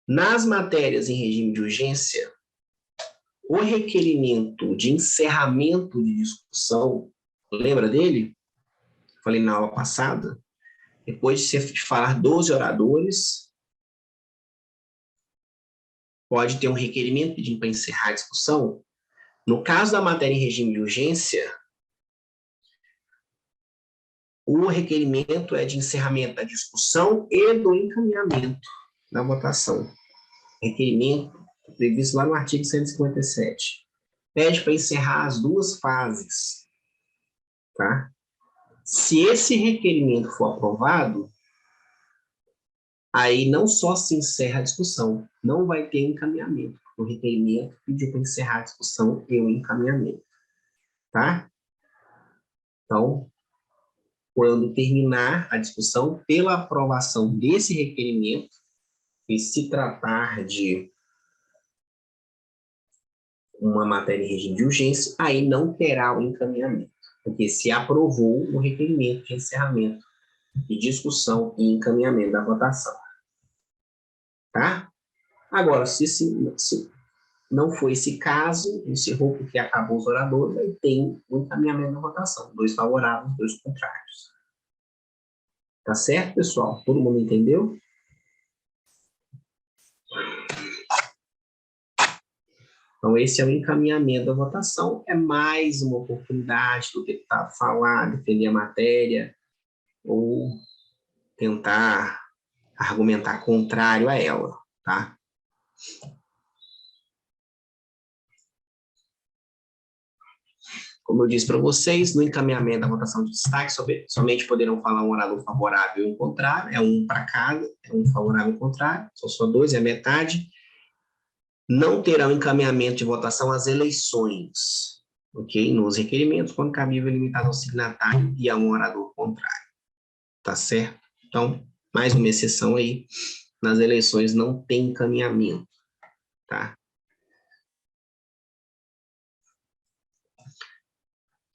Nas matérias em regime de urgência, o requerimento de encerramento de discussão, lembra dele? Falei na aula passada. Depois de falar 12 oradores, pode ter um requerimento pedindo para encerrar a discussão. No caso da matéria em regime de urgência, o requerimento é de encerramento da discussão e do encaminhamento da votação. Requerimento previsto lá no artigo 157. Pede para encerrar as 2 fases. Tá? Se esse requerimento for aprovado, aí não só se encerra a discussão, não vai ter encaminhamento. O requerimento pediu para encerrar a discussão e o encaminhamento. Tá? Então, quando terminar a discussão, pela aprovação desse requerimento, e se tratar de uma matéria em regime de urgência, aí não terá o encaminhamento, porque se aprovou o requerimento de encerramento de discussão e encaminhamento da votação. Tá? Agora, se não foi esse caso, encerrou porque acabou os oradores, aí tem o encaminhamento da votação, 2 favoráveis, 2 contrários. Tá certo, pessoal? Todo mundo entendeu? Então, esse é o encaminhamento da votação. É mais uma oportunidade do deputado falar, defender a matéria, ou tentar argumentar contrário a ela, tá? Como eu disse para vocês, no encaminhamento da votação de destaque, somente poderão falar um orador favorável e um contrário, é um para cada, é um favorável e um contrário, são só 2, é a metade. Não terão encaminhamento de votação às eleições, ok? Nos requerimentos, quando cabível, limitado ao signatário e a um orador contrário, tá certo? Então, mais uma exceção aí, nas eleições não tem encaminhamento, tá?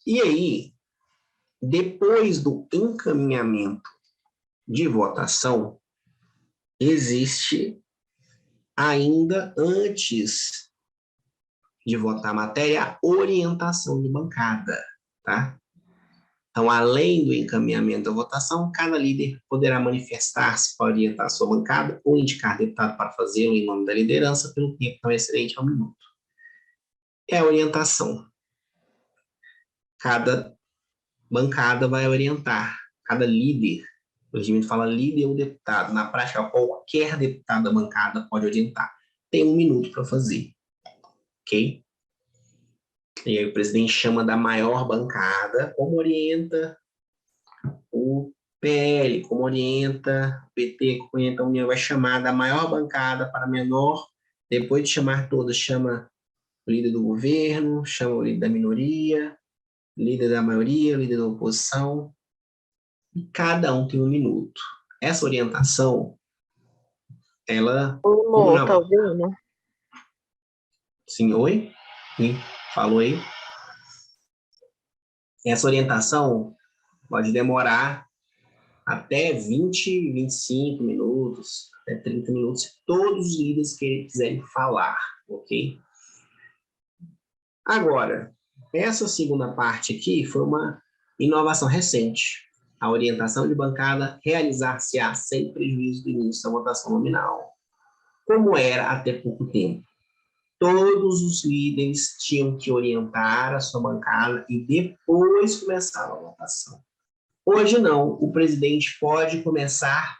E aí, depois do encaminhamento de votação, existe ainda antes de votar a matéria, a orientação de bancada, tá? Então, além do encaminhamento da votação, cada líder poderá manifestar-se para orientar a sua bancada ou indicar deputado para fazê-lo em nome da liderança pelo tempo não excedente a 1 minuto. É a orientação. Cada bancada vai orientar, cada líder, o regimento fala líder ou deputado, na prática qualquer deputado da bancada pode orientar. Tem 1 minuto para fazer, ok? E aí o presidente chama da maior bancada, como orienta o PL, como orienta o PT, como orienta a União, vai chamar da maior bancada para a menor, depois de chamar todas, chama o líder do governo, chama o líder da minoria, líder da maioria, líder da oposição, e cada um tem 1 minuto. Essa orientação, ela... Ô, tá ouvindo? Sim, oi? Sim, falou aí. Essa orientação pode demorar até 20, 25 minutos, até 30 minutos, se todos os líderes que quiserem falar, ok? Agora, essa segunda parte aqui foi uma inovação recente. A orientação de bancada realizar-se-á sem prejuízo do início da votação nominal, como era até pouco tempo. Todos os líderes tinham que orientar a sua bancada e depois começava a votação. Hoje não, o presidente pode começar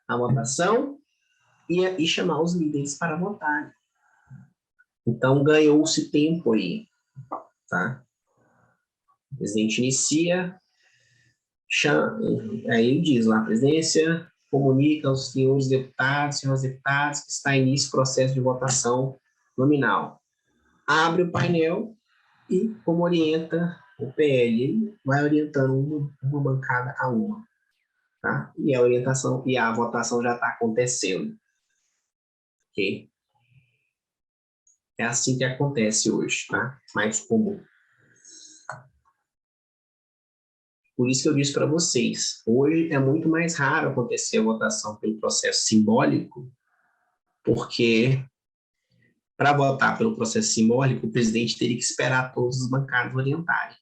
a votação e chamar os líderes para votar. Então, ganhou-se tempo aí, tá? O presidente inicia, aí ele diz lá, a presidência comunica aos senhores deputados que está em início o processo de votação nominal. Abre o painel e, como orienta o PL, ele vai orientando uma bancada a uma, tá? E a orientação e a votação já está acontecendo, ok? É assim que acontece hoje, tá? Mais comum. Por isso que eu disse para vocês, hoje é muito mais raro acontecer a votação pelo processo simbólico, porque para votar pelo processo simbólico, o presidente teria que esperar todos os bancados orientarem.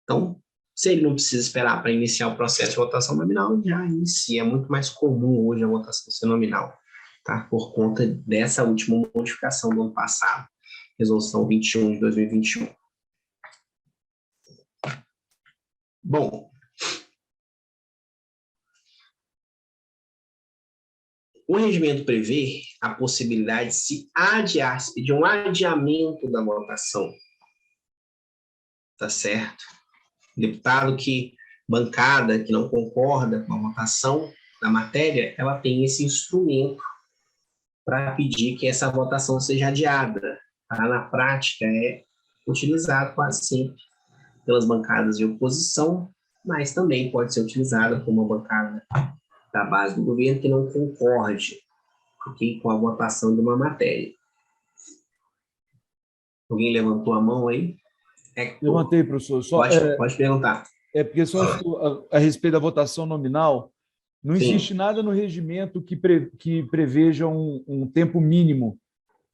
Então, se ele não precisa esperar para iniciar o processo de votação nominal, já inicia. É muito mais comum hoje a votação ser nominal, tá? Por conta dessa última modificação do ano passado, Resolução 21 de 2021. Bom, o regimento prevê a possibilidade de se adiar, se pedir um adiamento da votação, tá certo? Deputado bancada que não concorda com a votação da matéria, ela tem esse instrumento para pedir que essa votação seja adiada. Tá? Na prática, é utilizado quase sempre pelas bancadas de oposição, mas também pode ser utilizada por uma bancada da base do governo que não concorde, okay, com a votação de uma matéria. Alguém levantou a mão aí? Levantei, professor. Pode perguntar. É porque só a respeito da votação nominal, não Sim. existe nada no regimento que preveja um tempo mínimo,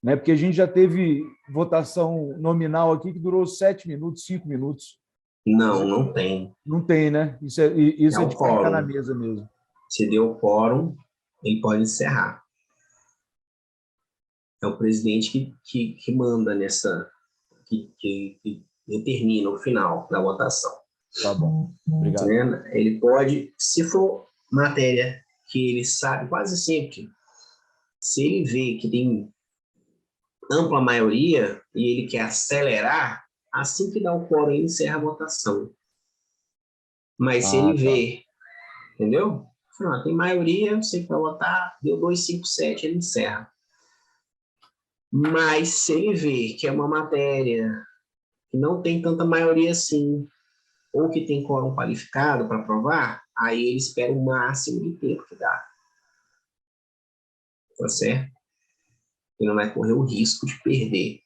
né? Porque a gente já teve votação nominal aqui que durou 7 minutos, 5 minutos. Não tem. Não tem, né? Isso é de colocar na mesa mesmo. Se deu quórum, ele pode encerrar. É o presidente que manda nessa, que determina o final da votação. Tá bom, obrigado. Ele pode, se for matéria que ele sabe, quase sempre, se ele vê que tem ampla maioria e ele quer acelerar, assim que dá o quórum, ele encerra a votação. Mas se ele vê, entendeu? Tem maioria, você vai votar, deu 257, ele encerra. Mas se ele vê que é uma matéria que não tem tanta maioria assim, ou que tem quórum qualificado para aprovar, aí ele espera o máximo de tempo que dá. Tá certo? Ele não vai correr o risco de perder.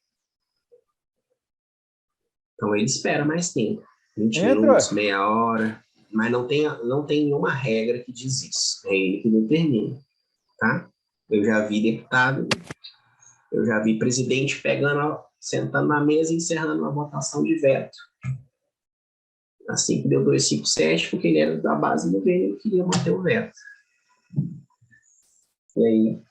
Então ele espera mais tempo. 20 Entra. minutos, meia hora, mas não tem nenhuma regra que diz isso. É ele que determina, tá? Eu já vi deputado, eu já vi presidente sentando na mesa e encerrando uma votação de veto. Assim que deu 257, porque ele era da base do governo e queria manter o veto. E aí,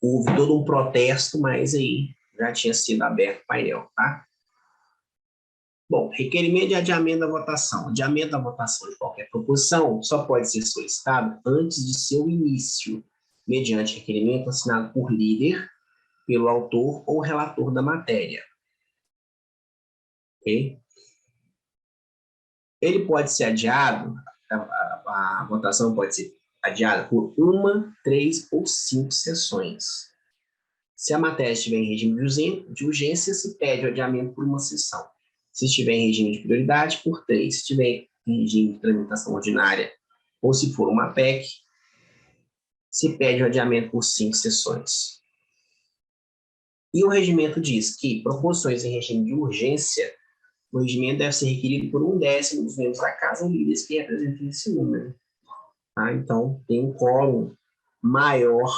houve todo um protesto, mas aí já tinha sido aberto o painel, tá? Bom, requerimento de adiamento da votação. Adiamento da votação de qualquer proposição só pode ser solicitado antes de seu início, mediante requerimento assinado por líder, pelo autor ou relator da matéria. Ok? Ele pode ser adiado, a votação pode ser adiada por 1, 3 ou 5 sessões. Se a matéria estiver em regime de urgência, se pede o adiamento por uma sessão. Se estiver em regime de prioridade, por 3. Se estiver em regime de tramitação ordinária, ou se for uma PEC, se pede o adiamento por 5 sessões. E o regimento diz que proposições em regime de urgência, o regimento deve ser requerido por 1/10 dos membros da casa ou líderes que representem esse número. Tá? Então, tem um quórum maior.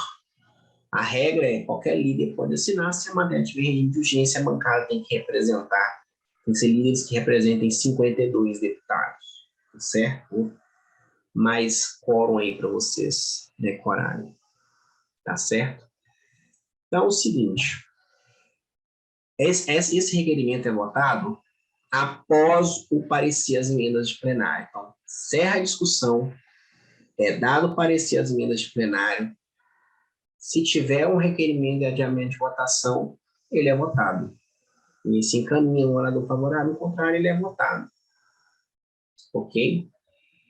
A regra é qualquer líder pode assinar. Se a matéria tiver regime de urgência, a bancada tem que representar, tem que ser líderes que representem 52 deputados, certo? Mais quórum aí para vocês decorarem, tá certo? Então, é o seguinte, esse requerimento é votado após o parecer às emendas de plenário. Então, encerra a discussão, é dado o parecer às emendas de plenário. Se tiver um requerimento de adiamento de votação, ele é votado. E se encaminha um orador favorável, ao contrário, ele é votado. Ok?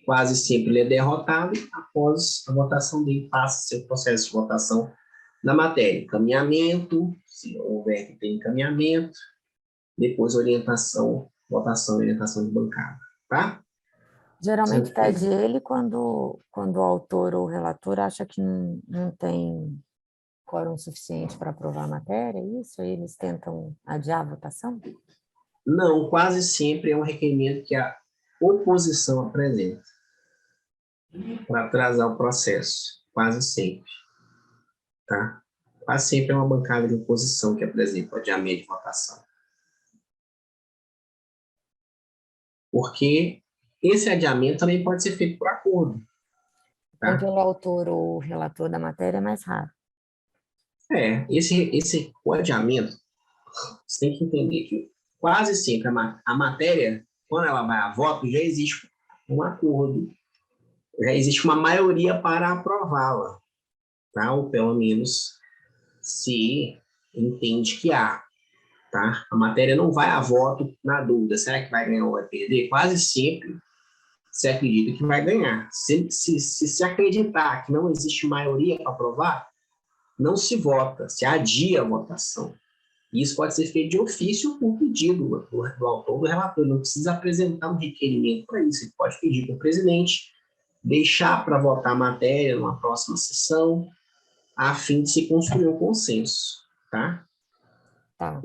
Quase sempre ele é derrotado, após a votação dele passa seu processo de votação na matéria. Encaminhamento, se houver que ter encaminhamento, depois orientação, votação e orientação de bancada, tá? Geralmente pede ele quando o autor ou o relator acha que não tem quórum suficiente para aprovar a matéria, é isso? Aí eles tentam adiar a votação? Não, quase sempre é um requerimento que a oposição apresenta para atrasar o processo, quase sempre, tá? Quase sempre é uma bancada de oposição que apresenta o adiamento de votação. Porque esse adiamento também pode ser feito por acordo. Tá? Então, pelo autor ou relator da matéria é mais raro. O adiamento, você tem que entender que quase sempre a matéria, quando ela vai a voto, já existe um acordo, já existe uma maioria para aprová-la, tá? Ou pelo menos se entende que há. Tá? A matéria não vai a voto na dúvida, será que vai ganhar ou vai perder? Quase sempre se acredita que vai ganhar. Se acreditar que não existe maioria para aprovar, não se vota, se adia a votação. Isso pode ser feito de ofício por pedido do autor, do relator. Não precisa apresentar um requerimento para isso. Ele pode pedir para o presidente deixar para votar a matéria numa próxima sessão, a fim de se construir um consenso. Tá? Tá.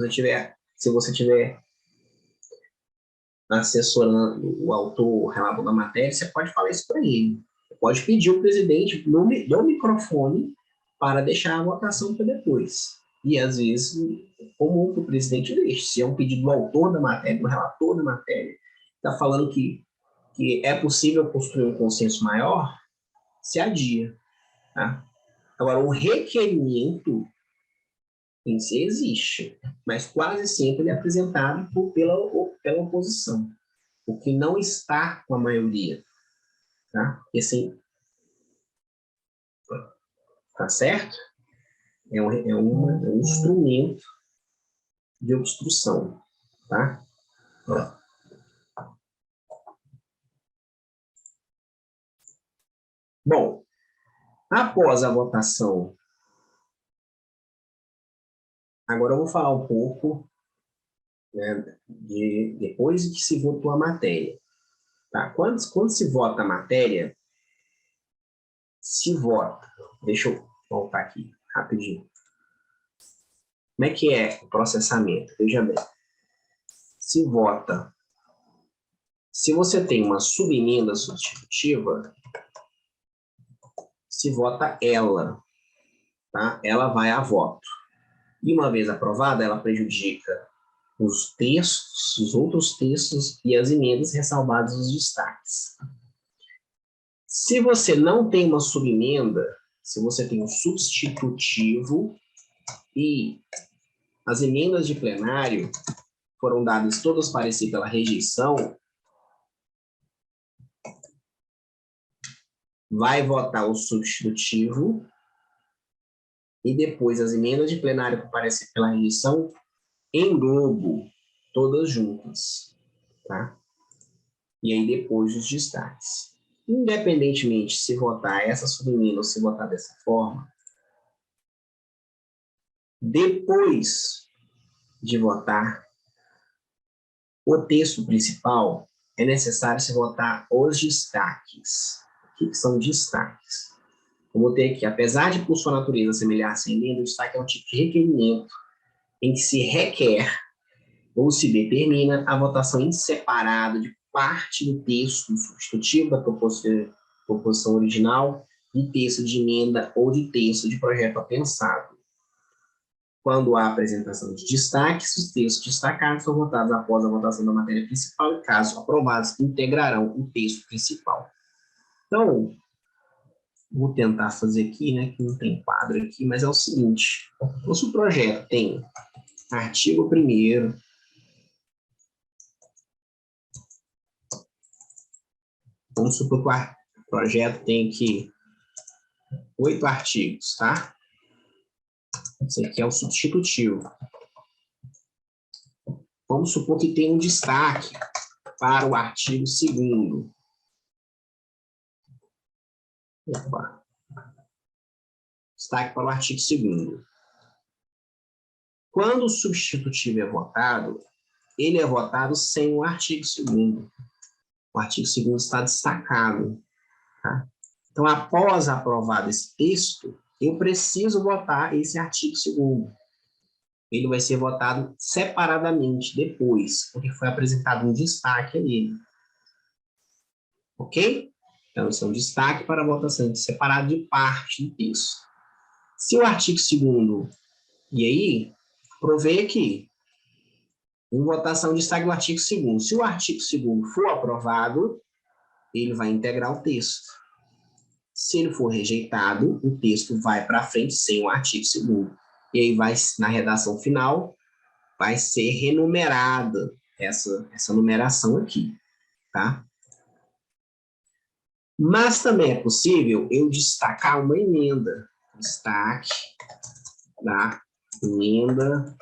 Se você tiver assessorando o autor, o relator da matéria, você pode falar isso para ele. Você pode pedir ao presidente do microfone para deixar a votação para depois. E, às vezes, comum que o presidente deixe. Se é um pedido do autor da matéria, do relator da matéria, está falando que é possível construir um consenso maior, se adia. Tá? Agora, o requerimento em si existe, mas quase sempre ele é apresentado pela oposição, o que não está com a maioria. Tá? E assim, tá certo? É um instrumento de obstrução. Tá? Bom, após a votação, agora eu vou falar um pouco, né, depois que se votou a matéria. Tá? Quando se vota a matéria, se vota. Deixa eu voltar aqui rapidinho. Como é que é o processamento? Veja bem. Se vota Se você tem uma subemenda substitutiva, se vota ela, tá? Ela vai a voto. E uma vez aprovada, ela prejudica os textos, os outros textos e as emendas, ressalvados os destaques. Se você não tem uma subemenda, se você tem um substitutivo e as emendas de plenário foram dadas todas parecer pela rejeição, vai votar o substitutivo e depois as emendas de plenário que parecem pela rejeição em globo, todas juntas, tá? E aí depois os destaques. Independentemente se votar essa subemenda ou se votar dessa forma, depois de votar o texto principal, é necessário se votar os destaques. O que são destaques? Como ter aqui, apesar de por sua natureza semelhar-se à emenda, o destaque é um tipo de requerimento em que se requer ou se determina a votação em separado de parte do texto substitutivo da proposição original, de texto de emenda ou de texto de projeto apensado. Quando há apresentação de destaques, os textos destacados são votados após a votação da matéria principal e, caso aprovados, integrarão o texto principal. Então, vou tentar fazer aqui, né, que não tem quadro aqui, mas é o seguinte: se o projeto tem artigo 1º, vamos supor que o projeto tem aqui 8 artigos, tá? Esse aqui é o substitutivo. Vamos supor que tem um destaque para o artigo 2º. Opa. Destaque para o artigo 2º. Quando o substitutivo é votado, ele é votado sem o artigo 2º. O artigo 2º está destacado, tá? Então, após aprovado esse texto, eu preciso votar esse artigo 2º. Ele vai ser votado separadamente depois, porque foi apresentado um destaque a ele. Ok? Então, esse é um destaque para a votação separada de parte do texto. Se o artigo 2º, e aí, provei aqui, em votação destaque do artigo 2º. Se o artigo 2º for aprovado, ele vai integrar o texto. Se ele for rejeitado, o texto vai para frente sem o artigo 2º. E aí, na redação final, vai ser renumerada essa numeração aqui, tá? Mas também é possível eu destacar uma emenda. Destaque da emenda,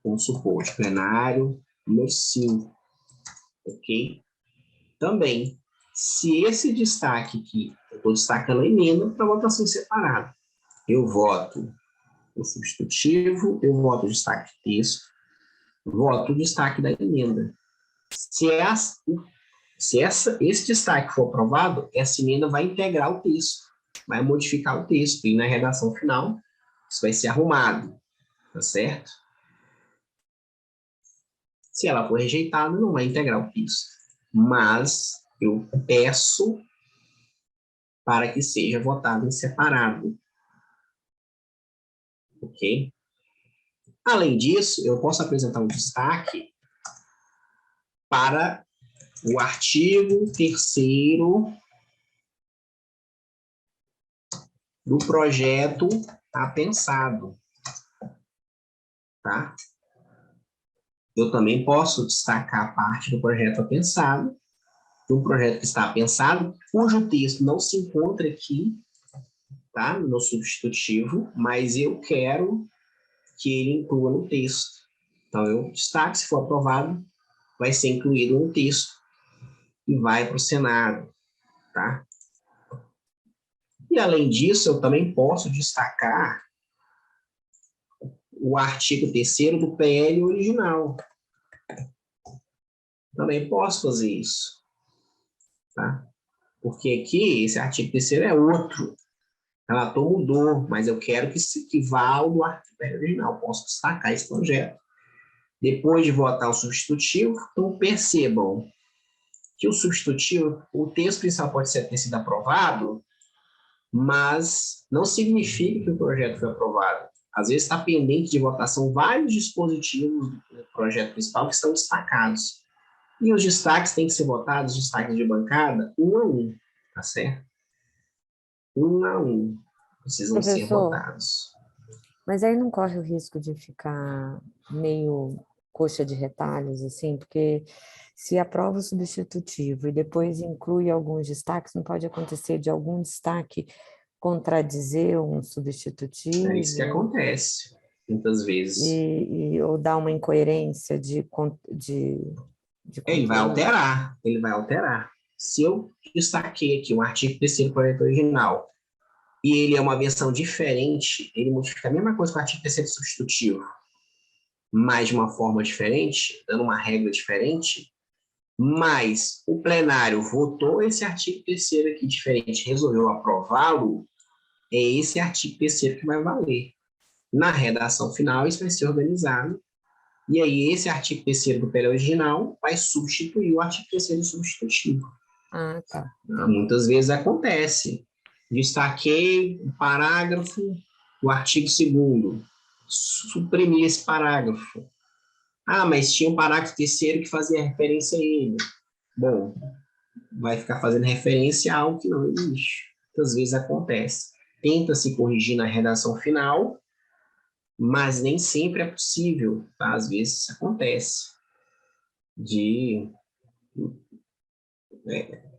vamos supor, de plenário, número 5. Ok? Também, se esse destaque aqui, eu estou destacando a emenda para votação separada, eu voto o substitutivo, eu voto o destaque de texto, voto o destaque da emenda. Se esse destaque for aprovado, essa emenda vai integrar o texto, vai modificar o texto, e na redação final, isso vai ser arrumado, tá certo? Se ela for rejeitada, não vai integrar o texto, mas eu peço para que seja votado em separado, ok? Além disso, eu posso apresentar um destaque para o artigo 3º do projeto apensado, tá? Eu também posso destacar a parte do projeto apensado, de um projeto que está apensado, cujo texto não se encontra aqui, tá? No substitutivo, mas eu quero que ele inclua no texto. Então, eu destaco, se for aprovado, vai ser incluído no texto e vai para o Senado, tá? E, além disso, eu também posso destacar o artigo 3º do PL original. Também posso fazer isso, tá? Porque aqui, esse artigo 3º é outro. O relator mudou, mas eu quero que vá ao do artigo original. Posso destacar esse projeto. Depois de votar o substitutivo, então percebam que o substitutivo, o texto principal pode ter sido aprovado, mas não significa que o projeto foi aprovado. Às vezes está pendente de votação vários dispositivos do projeto principal que estão destacados. E os destaques têm que ser votados, os destaques de bancada, um a um, tá certo? Um a um. Precisam ser votados. Mas aí não corre o risco de ficar meio coxa de retalhos, assim, porque se aprova o substitutivo e depois inclui alguns destaques, não pode acontecer de algum destaque contradizer um substitutivo. É isso que acontece, muitas vezes. Ou dar uma incoerência de Ele vai alterar, ele vai alterar. Se eu destaquei aqui um artigo 3º do projeto original e ele é uma versão diferente, ele modifica a mesma coisa que o artigo 3º substitutivo, mas de uma forma diferente, dando uma regra diferente, mas o plenário votou esse artigo 3º aqui diferente, resolveu aprová-lo, é esse artigo 3º que vai valer. Na redação final, isso vai ser organizado, e aí esse artigo 3º do PL original vai substituir o artigo 3º do substitutivo. Ah, tá. Muitas vezes acontece. Destaquei um parágrafo do artigo 2º, suprimir esse parágrafo. Ah, mas tinha um parágrafo 3º que fazia referência a ele. Bom, vai ficar fazendo referência a algo que não existe. Muitas vezes acontece. Tenta-se corrigir na redação final, mas nem sempre é possível, tá? Às vezes acontece.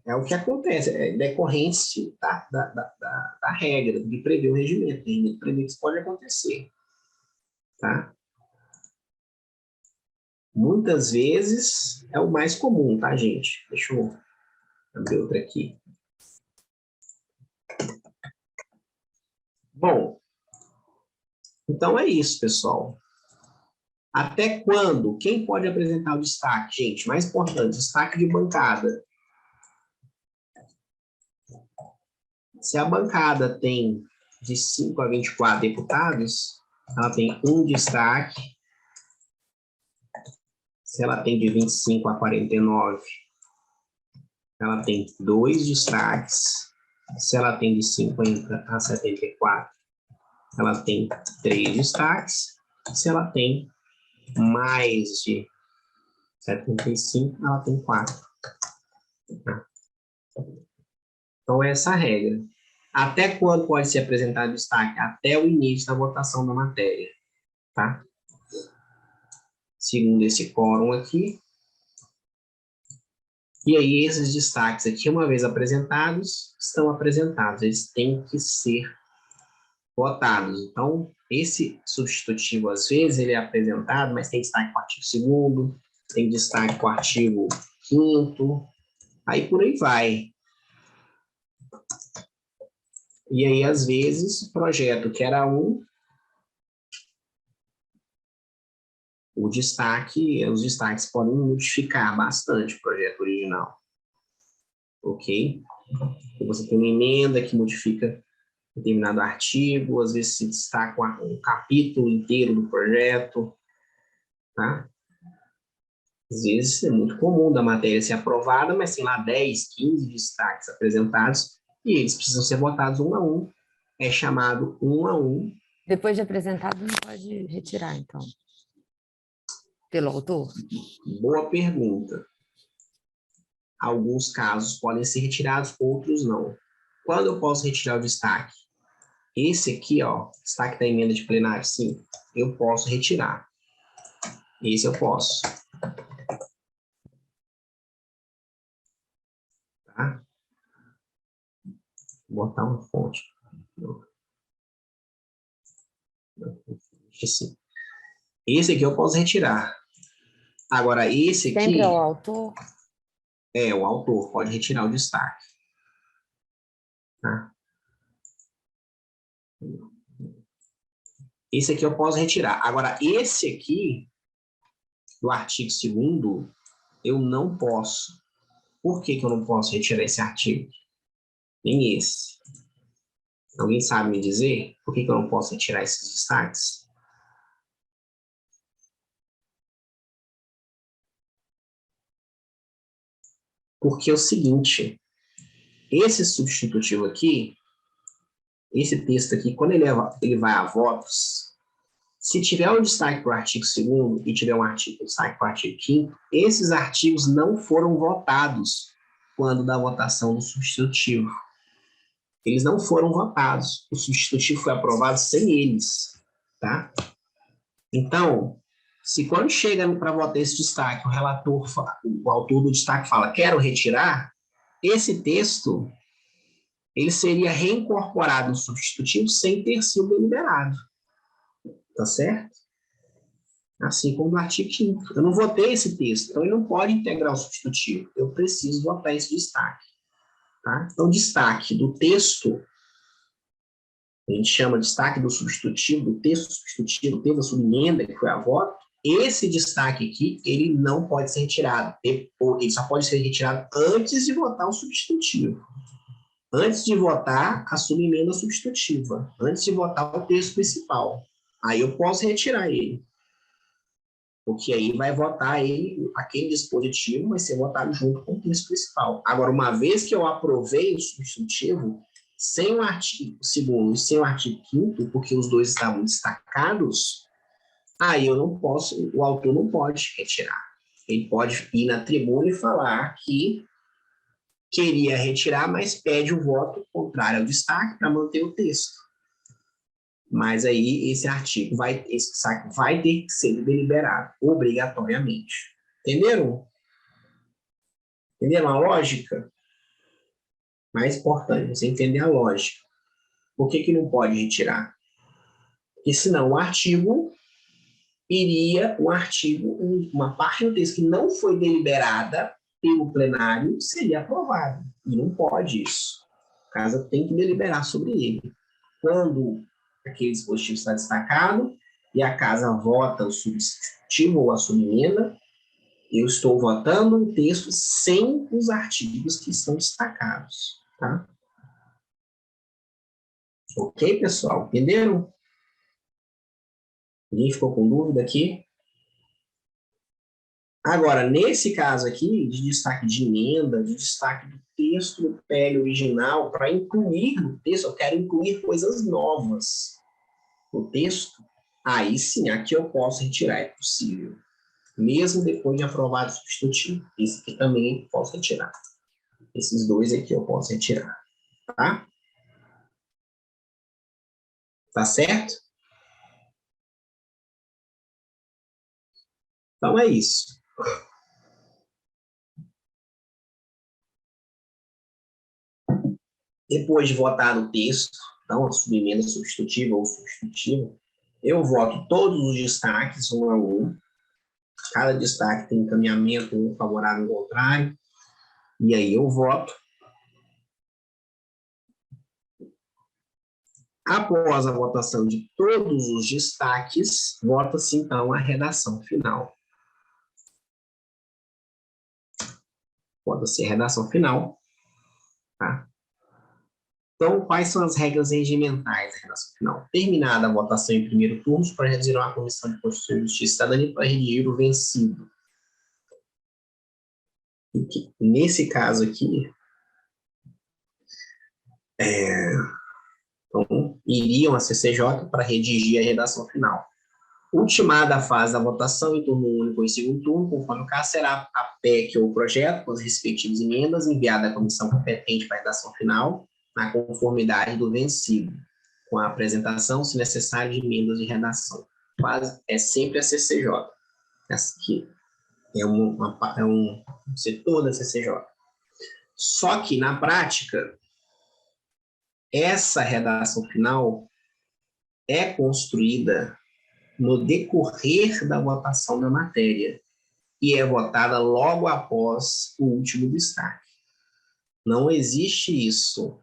É o que acontece, é decorrente da regra, de prever o regimento. O regimento prevê que isso pode acontecer. Tá? Muitas vezes é o mais comum, tá, gente? Deixa eu abrir outra aqui. Bom, então é isso, pessoal. Até quando? Quem pode apresentar o destaque? Gente, mais importante, destaque de bancada. Se a bancada tem de 5 a 24 deputados, ela tem um destaque. Se ela tem de 25 a 49, ela tem 2 destaques. Se ela tem de 50 a 74, ela tem 3 destaques. Se ela tem mais de 75, ela tem 4. Então, essa é a regra. Até quando pode ser apresentado destaque? Até o início da votação da matéria. Tá? Segundo esse quórum aqui. E aí, esses destaques aqui, uma vez apresentados, estão apresentados. Eles têm que ser votados. Então, esse substitutivo, às vezes, ele é apresentado, mas tem destaque para o artigo 2º, tem destaque para o artigo 5º, aí por aí vai. E aí, às vezes, o projeto que era os destaques podem modificar bastante o projeto original. Ok? Você tem uma emenda que modifica determinado artigo, às vezes se destaca um capítulo inteiro do projeto, tá? Às vezes é muito comum da matéria ser aprovada, mas tem lá 10, 15 destaques apresentados e eles precisam ser votados um a um. É chamado um a um. Depois de apresentado, não pode retirar, então, pelo autor? Boa pergunta. Alguns casos podem ser retirados, outros não. Quando eu posso retirar o destaque? Esse aqui, ó, destaque da emenda de plenário, sim, eu posso retirar. Esse eu posso. Tá? Vou botar uma fonte. Assim. Esse aqui eu posso retirar. Agora, esse aqui... Sempre é o autor? É, o autor pode retirar o destaque. Tá? Esse aqui eu posso retirar. Agora, esse aqui, do artigo 2º, eu não posso. Por que que eu não posso retirar esse artigo? Nem esse. Alguém sabe me dizer por que que eu não posso retirar esses destaques? Porque é o seguinte, esse substitutivo aqui, esse texto aqui, quando ele vai a votos, se tiver um destaque para o artigo 2º e tiver um destaque para o artigo 5º, esses artigos não foram votados quando da votação do substitutivo. Eles não foram votados. O substitutivo foi aprovado sem eles, tá? Então, se quando chega para votar esse destaque, o autor do destaque fala, quero retirar, esse texto, ele seria reincorporado no substitutivo sem ter sido deliberado. Tá certo? Assim como no artigo 5º. Eu não votei esse texto, então ele não pode integrar o substitutivo. Eu preciso votar esse destaque. Tá? Então, destaque do texto, a gente chama de destaque do substitutivo, do texto substitutivo, do texto da subemenda, que foi a voto, esse destaque aqui, ele não pode ser retirado. Ele só pode ser retirado antes de votar o substitutivo. Antes de votar a subemenda substitutiva. Antes de votar o texto principal. Aí eu posso retirar ele. Porque aí vai votar ele, aquele dispositivo vai ser votado junto com o texto principal. Agora, uma vez que eu aprovei o substitutivo, sem o artigo 2º e sem o artigo 5º, porque os dois estavam destacados, aí eu não posso, o autor não pode retirar. Ele pode ir na tribuna e falar que queria retirar, mas pede o voto contrário ao destaque para manter o texto. Mas aí esse destaque vai ter que ser deliberado, obrigatoriamente. Entenderam? Entenderam a lógica? Mais importante, você entender a lógica. Por que não pode retirar? Porque senão uma parte do texto que não foi deliberada pelo plenário seria aprovada. E não pode isso. A casa tem que deliberar sobre ele. Quando aquele dispositivo está destacado e a casa vota o substitutivo ou a subemenda, eu estou votando um texto sem os artigos que estão destacados. Tá? Ok, pessoal? Entenderam? Ninguém ficou com dúvida aqui? Agora, nesse caso aqui, de destaque de emenda, de destaque do texto do PL original, para incluir no texto, eu quero incluir coisas novas no texto, aí sim, aqui eu posso retirar, é possível. Mesmo depois de aprovado o substitutivo. Esse aqui também eu posso retirar. Esses dois aqui eu posso retirar. Tá? Tá certo? Então é isso. Depois de votar no texto, então, a subemenda substitutiva ou substitutivo, eu voto todos os destaques, um a um. Cada destaque tem encaminhamento, um favorável e um contrário. E aí eu voto. Após a votação de todos os destaques, vota-se, então, a redação final. Vota-se a redação final. Tá? Então, quais são as regras regimentais da redação final? Terminada a votação em primeiro turno, os projetos irão à Comissão de Constituição e Justiça e Cidadania para redigir o vencido. E nesse caso aqui, então, iriam à CCJ para redigir a redação final. Ultimada a fase da votação em turno único ou em segundo turno, conforme o caso, será a PEC ou o projeto, com as respectivas emendas, enviada à comissão competente para a redação final, na conformidade do vencido, com a apresentação, se necessário, de emendas de redação. É sempre a CCJ. Essa aqui é um setor da CCJ. Só que, na prática, essa redação final é construída no decorrer da votação da matéria e é votada logo após o último destaque. Não existe isso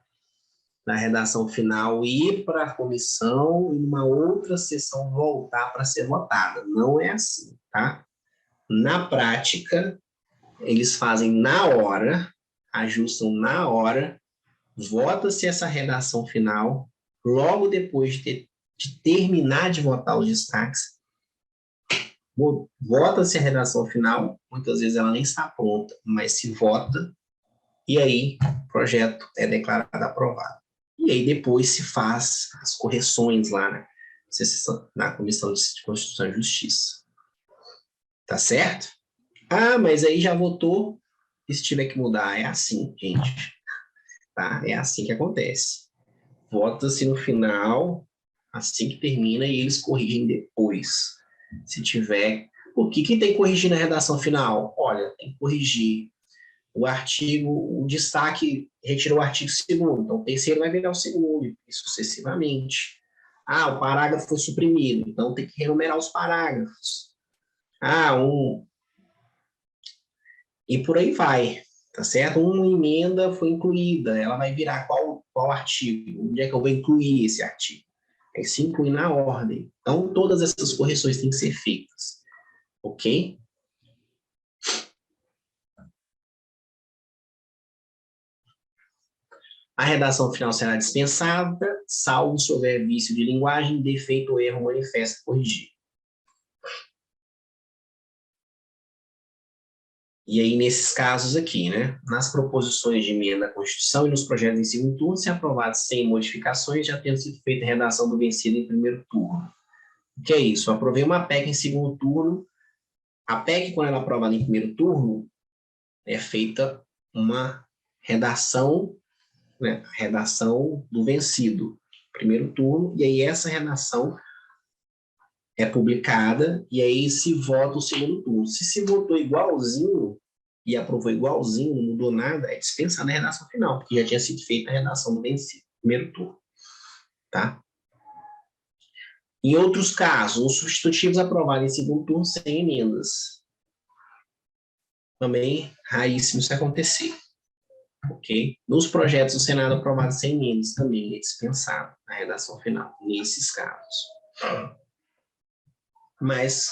na redação final ir para a comissão e numa outra sessão voltar para ser votada. Não é assim, tá? Na prática, eles fazem na hora, ajustam na hora, vota-se essa redação final, logo depois de terminar de votar os destaques, vota-se a redação final, muitas vezes ela nem está pronta, mas se vota, E aí, o projeto é declarado aprovado. E aí, depois se faz as correções lá na Comissão de Constituição e Justiça. Tá certo? Ah, mas aí já votou, e se tiver que mudar, é assim, gente. Tá? É assim que acontece. Vota-se no final, assim que termina, e eles corrigem depois. Se tiver... O que tem que corrigir na redação final? Olha, tem que corrigir o artigo, o destaque retirou o artigo 2º, então o terceiro vai virar o 2º, e sucessivamente. Ah, o parágrafo foi suprimido, então tem que renumerar os parágrafos. E por aí vai, tá certo? Uma emenda foi incluída, ela vai virar qual artigo? Onde é que eu vou incluir esse artigo? Aí se inclui na ordem. Então, todas essas correções têm que ser feitas, ok? A redação final será dispensada, salvo se houver vício de linguagem, defeito ou erro manifesto corrigir. E aí, nesses casos aqui, né, nas proposições de emenda à Constituição e nos projetos em segundo turno, se aprovados sem modificações, já tendo sido feita a redação do vencido em primeiro turno. O que é isso? Eu aprovei uma PEC em segundo turno. A PEC, quando ela é aprovada em primeiro turno, é feita uma redação, né, redação do vencido, primeiro turno, e aí essa redação é publicada, e aí se vota o segundo turno. Se votou igualzinho, e aprovou igualzinho, não mudou nada, é dispensada a redação final, porque já tinha sido feita a redação do vencido, primeiro turno. Tá? Em outros casos, os substitutivos aprovados em segundo turno sem emendas. Também raríssimo isso acontecer. Ok? Nos projetos do Senado aprovados sem emendas, também é dispensado a redação final, nesses casos. Mas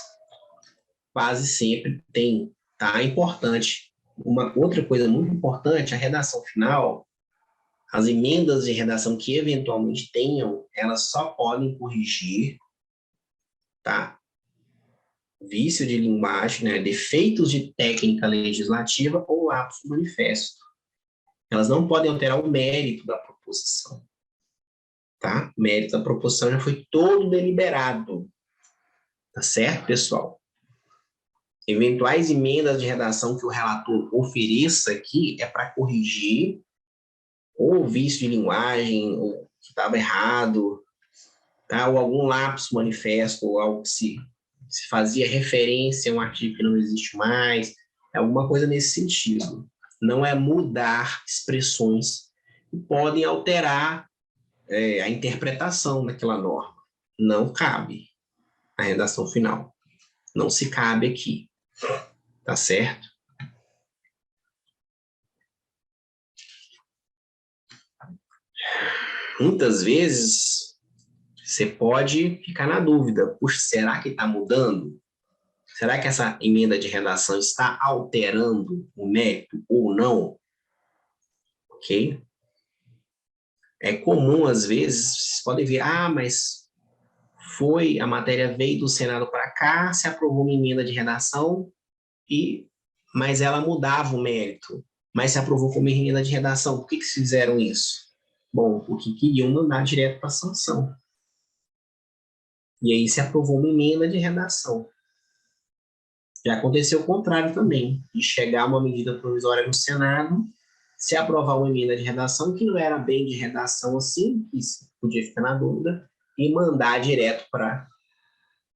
quase sempre tem, tá? Importante. Uma outra coisa muito importante, a redação final, as emendas de redação que eventualmente tenham, elas só podem corrigir, tá? Vício de linguagem, né? Defeitos de técnica legislativa ou lapso do manifesto. Elas não podem alterar o mérito da proposição, tá? O mérito da proposição já foi todo deliberado, tá certo, pessoal? Eventuais emendas de redação que o relator ofereça aqui é para corrigir ou vício de linguagem, ou que estava errado, tá? Ou algum lapso manifesto, ou algo que se fazia referência a um artigo que não existe mais, é alguma coisa nesse sentido. Não é mudar expressões que podem alterar a interpretação daquela norma. Não cabe a redação final. Não se cabe aqui. Tá certo? Muitas vezes, você pode ficar na dúvida, puxa, será que está mudando? Será que essa emenda de redação está alterando o mérito ou não? Ok? É comum, às vezes, vocês podem ver, mas a matéria veio do Senado para cá, se aprovou uma emenda de redação, mas ela mudava o mérito, mas se aprovou como emenda de redação. Por que fizeram isso? Bom, porque queriam mandar direto para a sanção. E aí se aprovou uma emenda de redação. Já aconteceu o contrário também, de chegar uma medida provisória no Senado, se aprovar uma emenda de redação, que não era bem de redação assim, que podia ficar na dúvida, e mandar direto para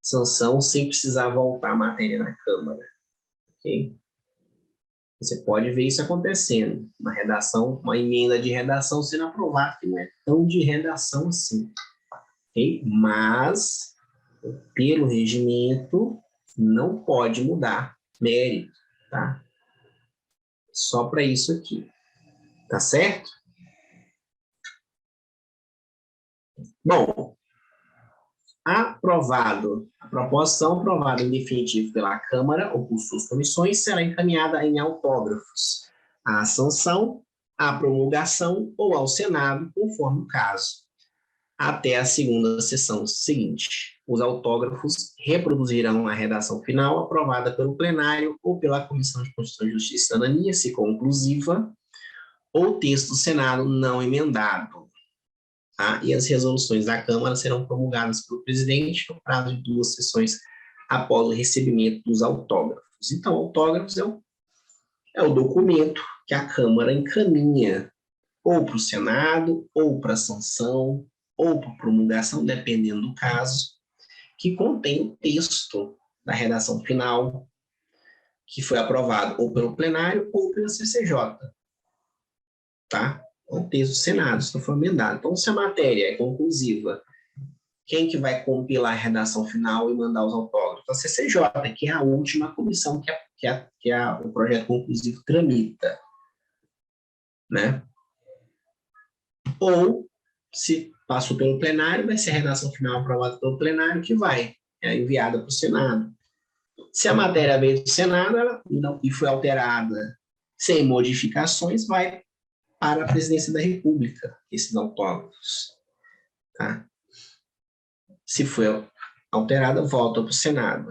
sanção sem precisar voltar a matéria na Câmara. Ok? Você pode ver isso acontecendo. Uma emenda de redação sendo aprovada, que não é tão de redação assim. Okay? Mas, pelo regimento, não pode mudar mérito, tá? Só para isso aqui. Tá certo? Bom, a proposição aprovada em definitivo pela Câmara ou por suas comissões será encaminhada em autógrafos à sanção, à promulgação ou ao Senado, conforme o caso, até a segunda sessão seguinte. Os autógrafos reproduzirão a redação final aprovada pelo plenário ou pela Comissão de Constituição e Justiça e Cidadania, se conclusiva, ou o texto do Senado não emendado. Tá? E as resoluções da Câmara serão promulgadas pelo presidente no prazo de 2 sessões após o recebimento dos autógrafos. Então, autógrafos é o documento que a Câmara encaminha ou para o Senado, ou para sanção, ou para promulgação, dependendo do caso, que contém o texto da redação final, que foi aprovado ou pelo plenário ou pela CCJ. Tá? O texto do Senado, se não for emendado. Então, se a matéria é conclusiva, quem que vai compilar a redação final e mandar os autógrafos? A CCJ, que é a última comissão que o projeto conclusivo tramita. Né? Ou, se passou pelo plenário, vai ser a redação final aprovada pelo plenário, que vai, enviada para o Senado. Se a matéria veio do Senado e foi alterada sem modificações, vai para a presidência da República, esses autógrafos. Tá? Se foi alterada, volta para o Senado.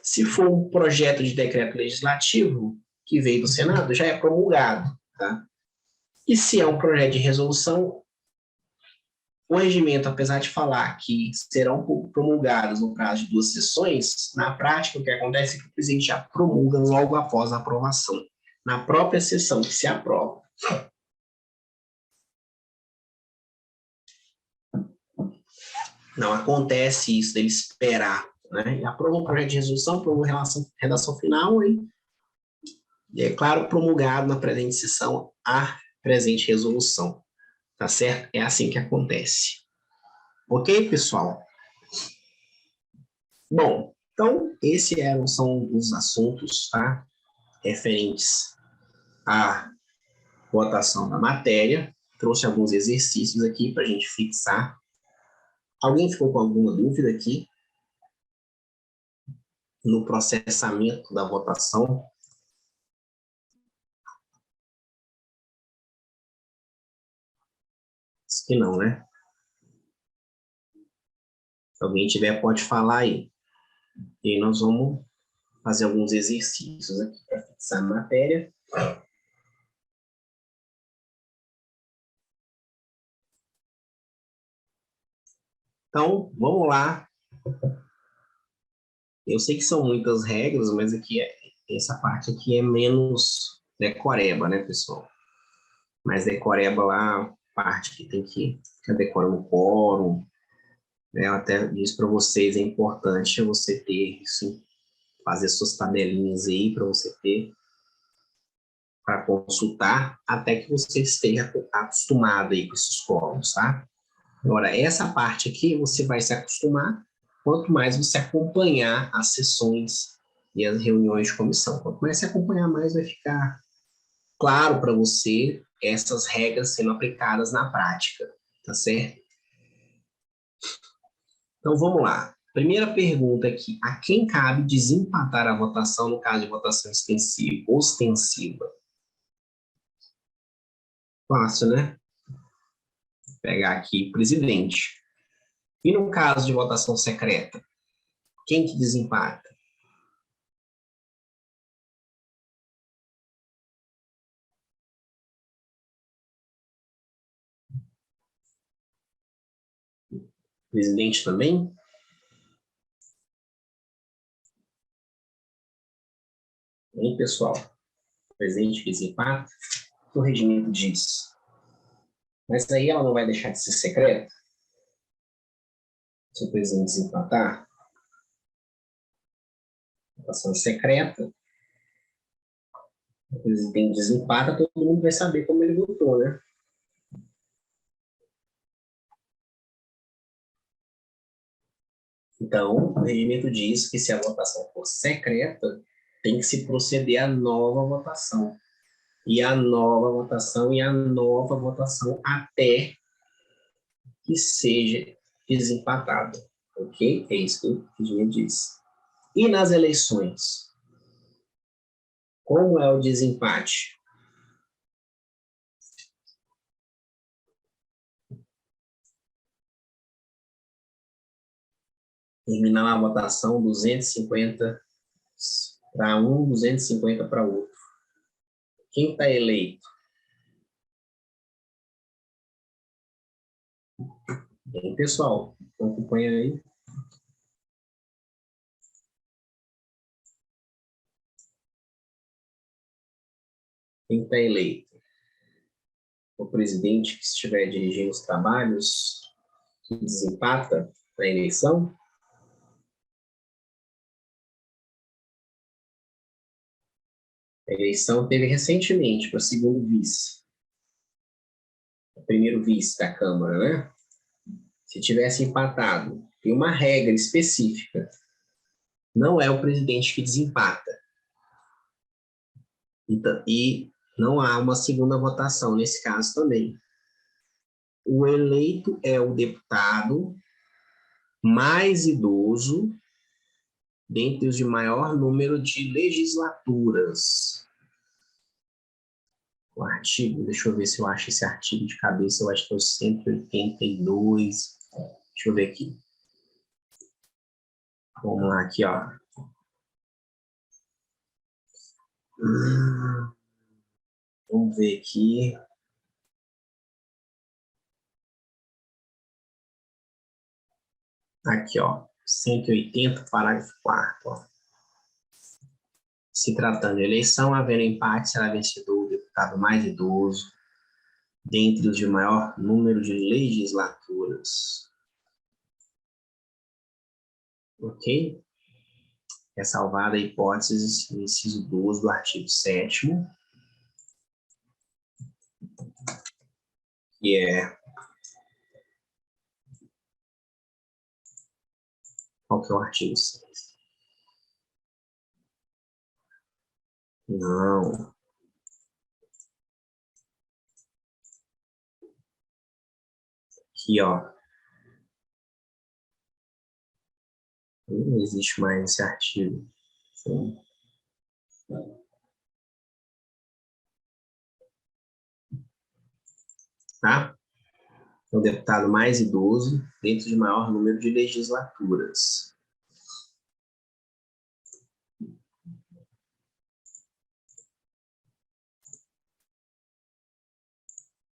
Se for um projeto de decreto legislativo que veio do Senado, já é promulgado. Tá? E se é um projeto de resolução, o regimento, apesar de falar que serão promulgados no prazo de 2 sessões, na prática o que acontece é que o presidente já promulga logo após a aprovação, na própria sessão que se aprova. Não acontece isso dele esperar, né? Aprova um projeto de resolução, aprova a redação final e é claro, promulgado na presente sessão a presente resolução. Tá certo? É assim que acontece. Ok, pessoal? Bom, então, esses são os assuntos, tá? Referentes à votação da matéria. Trouxe alguns exercícios aqui para a gente fixar. Alguém ficou com alguma dúvida aqui no processamento da votação? Acho que não, né? Se alguém tiver, pode falar aí. E aí nós vamos fazer alguns exercícios aqui para fixar a matéria. Então, vamos lá. Eu sei que são muitas regras, mas essa parte aqui é menos decoreba, né, pessoal? Mais decoreba lá, a parte que tem que ficar decorando o quórum, né? Eu até disse para vocês, é importante você ter isso, fazer suas tabelinhas aí para você ter, para consultar, até que você esteja acostumado aí com esses quórums, tá? Agora, essa parte aqui, você vai se acostumar quanto mais você acompanhar as sessões e as reuniões de comissão. Quanto mais você acompanhar, mais vai ficar claro para você essas regras sendo aplicadas na prática, tá certo? Então, vamos lá. Primeira pergunta aqui. A quem cabe desempatar a votação no caso de votação ostensiva? Fácil, né? Vou pegar aqui, presidente. E no caso de votação secreta? Quem que desempata? Presidente também? Hein, pessoal? Presidente desempata? O regimento diz. Mas aí ela não vai deixar de ser secreta? Se o presidente desempatar? Votação secreta. O presidente desempata, todo mundo vai saber como ele votou, né? Então, o regimento diz que se a votação for secreta, tem que se proceder à nova votação. E a nova votação, e a nova votação até que seja desempatado. Ok? É isso que o regimento diz. E nas eleições? Como é o desempate? Terminar a votação 250 para um, 250 para outro. Quem está eleito? Bem, pessoal, acompanha aí. Quem está eleito? O presidente que estiver dirigindo os trabalhos, que desempata na eleição? A eleição teve recentemente para segundo vice. O primeiro vice da Câmara, né? Se tivesse empatado, tem uma regra específica. Não é o presidente que desempata. E não há uma segunda votação nesse caso também. O eleito é o deputado mais idoso dentre os de maior número de legislaturas. O artigo, deixa eu ver se eu acho esse artigo de cabeça, eu acho que é o 182. Deixa eu ver aqui. Vamos lá, aqui, ó. Vamos ver aqui. Aqui, ó. 180, parágrafo 4º, ó. Se tratando de eleição, havendo empate, será vencedor o deputado mais idoso, dentre os de maior número de legislaturas. Ok? É salvada a hipótese, inciso 12 do artigo 7º, que é... Qual que é o artigo 6? Não. Aqui, ó. Não existe mais esse artigo. Sim. Tá? É o deputado mais idoso dentro de maior número de legislaturas.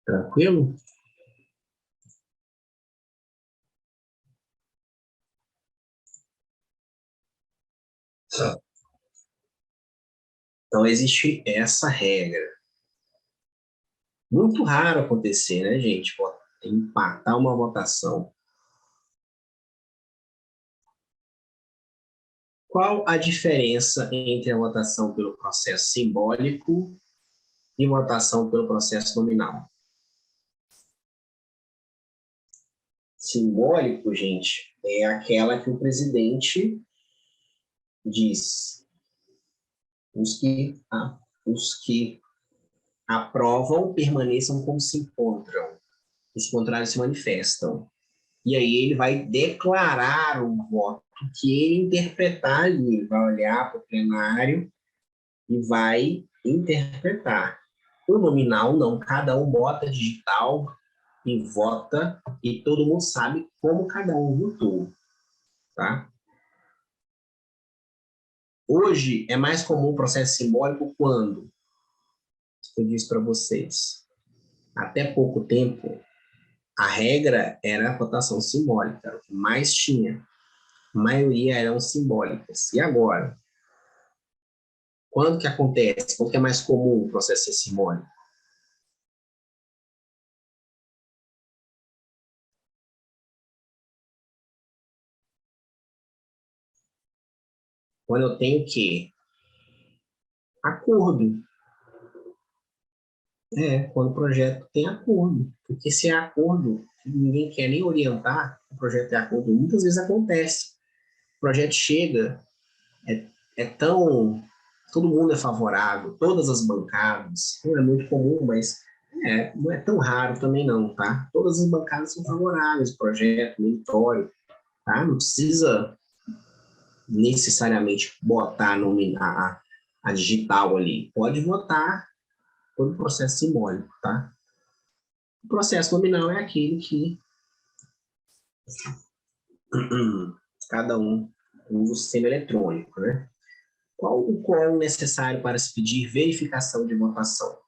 Tranquilo? Então, existe essa regra. Muito raro acontecer, né, gente? Empatar uma votação. Qual a diferença entre a votação pelo processo simbólico e votação pelo processo nominal? Simbólico, gente, é aquela que o presidente diz. Os que aprovam permaneçam como se encontram. Os contrários se manifestam. E aí ele vai declarar o voto que ele interpretar ali. Ele vai olhar para o plenário e vai interpretar. O nominal não, cada um bota digital e vota e todo mundo sabe como cada um votou, tá? Hoje é mais comum o processo simbólico quando, eu disse para vocês, até pouco tempo, a regra era a votação simbólica, era o que mais tinha. A maioria eram simbólicas. E agora? Quando que acontece? Quando que é mais comum o processo ser simbólico? Quando eu tenho que acordo. Quando o projeto tem acordo. Porque se é acordo, ninguém quer nem orientar, o projeto é acordo, muitas vezes acontece. O projeto chega, é tão... Todo mundo é favorável, todas as bancadas, não é muito comum, mas não é tão raro também não, tá? Todas as bancadas são favoráveis ao projeto, meritório, tá? Não precisa necessariamente botar a digital ali. Pode votar todo o processo simbólico, tá? O processo nominal é aquele que cada um usa o sistema eletrônico, né? Qual o quórum necessário para se pedir verificação de votação?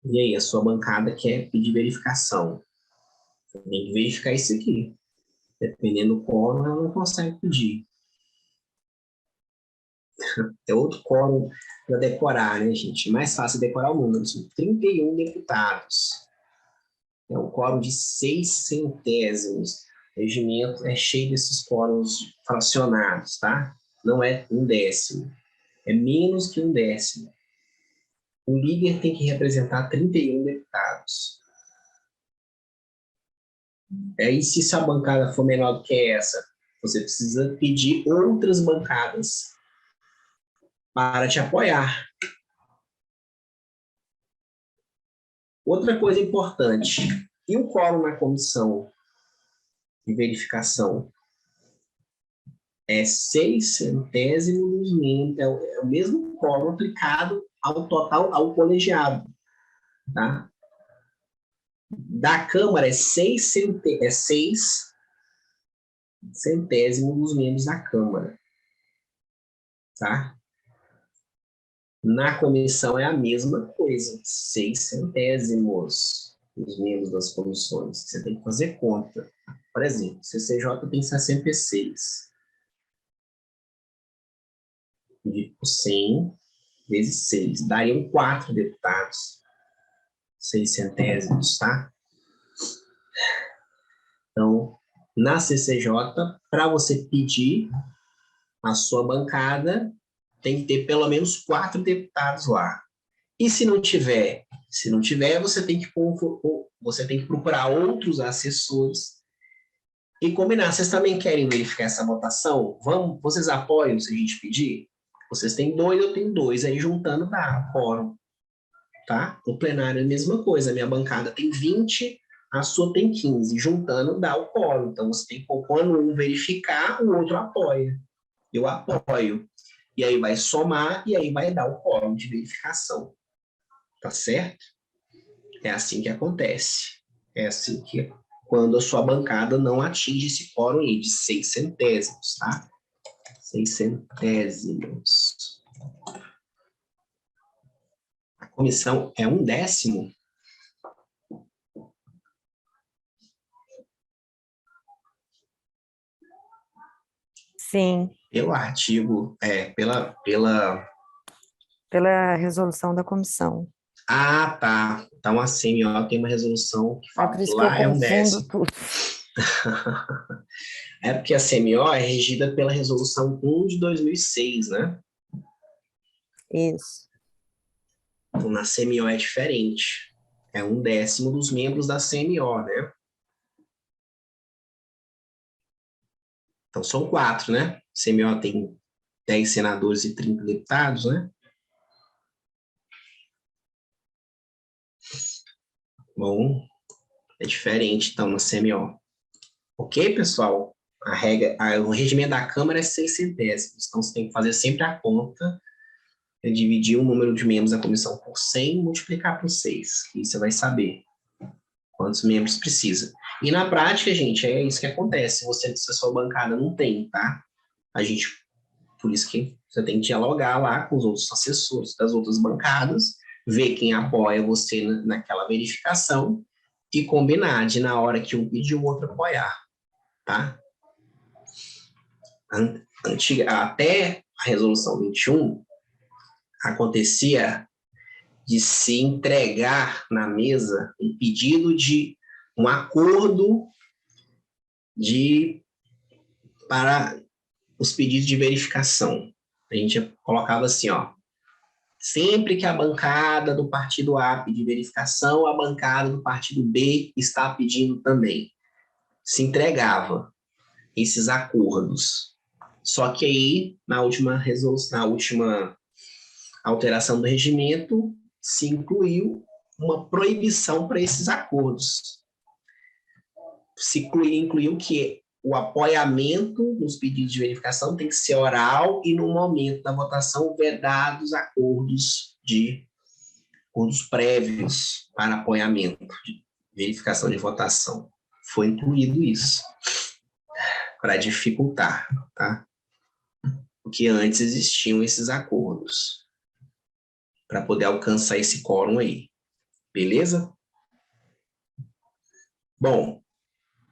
E aí, a sua bancada quer pedir verificação. Você tem que verificar isso aqui. Dependendo do quórum, ela não consegue pedir. É outro quórum para decorar, né, gente? Mais fácil decorar o número. São 31 deputados. É um quórum de 6/100. O regimento é cheio desses quórums fracionados, tá? Não é 1/10. É menos que 1/10. O líder tem que representar 31 deputados. Aí, se a bancada for menor do que essa, você precisa pedir outras bancadas para te apoiar. Outra coisa importante, e o quórum na comissão de verificação? É 6/100 dos membros, é o mesmo quórum aplicado ao total, ao colegiado, tá? Da Câmara é 6/100 dos membros da Câmara, tá? Na comissão é a mesma coisa, 6/100 dos membros das comissões. Você tem que fazer conta. Por exemplo, CCJ tem 66. Dividido por 100 vezes 6. Dariam 4 deputados. 6/100, tá? Então, na CCJ, para você pedir a sua bancada, tem que ter pelo menos 4 deputados lá. E se não tiver, você tem que procurar outros assessores e combinar. Vocês também querem verificar essa votação? Vocês apoiam se a gente pedir? Vocês têm 2, eu tenho 2, aí juntando dá quórum, tá? O plenário é a mesma coisa, a minha bancada tem 20, a sua tem 15, juntando dá o quórum. Então você tem que, quando um verificar, o outro apoia. Eu apoio. E aí vai somar, e aí vai dar o quórum de verificação. Tá certo? É assim que acontece. É assim que, quando a sua bancada não atinge esse quórum aí de 6/100, tá? 6/100. A comissão é 1/10? Sim, Pelo artigo, pela resolução da comissão. Ah, tá. Então a CMO tem uma resolução que É fala por que isso que eu lá é 1/10. confundo tudo. É porque a CMO é regida pela resolução 1 de 2006, né? Isso. Então, na CMO é diferente. É 1/10 dos membros da CMO, né? Então, são 4, né? CMO tem 10 senadores e 30 deputados, né? Bom, é diferente, então, na CMO. Ok, pessoal? O regimento da Câmara é 6/100. Então, você tem que fazer sempre a conta, dividir o número de membros da comissão por 100 e multiplicar por 6. E você vai saber quantos membros precisa. E na prática, gente, é isso que acontece. Se a sua bancada não tem, tá? Por isso que você tem que dialogar lá com os outros assessores das outras bancadas, ver quem apoia você naquela verificação e combinar de, na hora que um pedir, o outro apoiar, tá? Até a resolução 21, acontecia de se entregar na mesa um pedido de um acordo para os pedidos de verificação. A gente colocava assim, ó, sempre que a bancada do partido A pedir verificação, a bancada do partido B está pedindo também. Se entregava esses acordos. Só que aí, na última alteração do regimento, se incluiu uma proibição para esses acordos. Se incluiu que o apoiamento nos pedidos de verificação tem que ser oral e, no momento da votação, vedados acordos prévios para apoiamento, de verificação de votação. Foi incluído isso. para dificultar, tá? Porque antes existiam esses acordos para poder alcançar esse quórum aí. Beleza? Bom,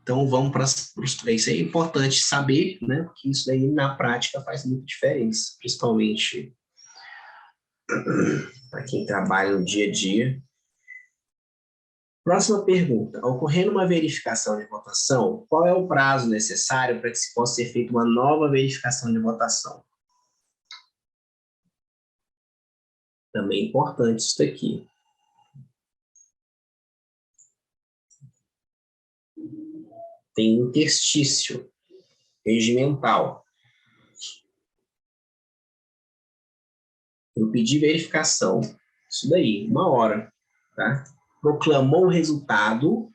então vamos para os três. Isso aí é importante saber, né? Porque isso daí na prática faz muita diferença, principalmente para quem trabalha no dia a dia. Próxima pergunta. Ocorrendo uma verificação de votação, qual é o prazo necessário para que se possa ser feita uma nova verificação de votação? Também é importante isso daqui. Tem interstício regimental. Eu pedi verificação. Isso daí, 1 hora. Tá? Proclamou o resultado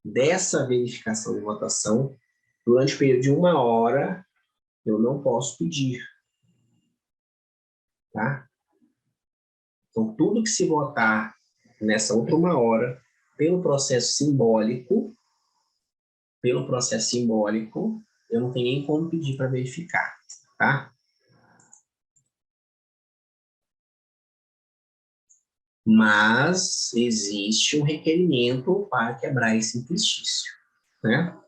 dessa verificação de votação durante o período de 1 hora, eu não posso pedir. Tá? Então, tudo que se votar nessa outra 1 hora, pelo processo simbólico, eu não tenho nem como pedir para verificar, tá? Mas existe um requerimento para quebrar esse interstício, né?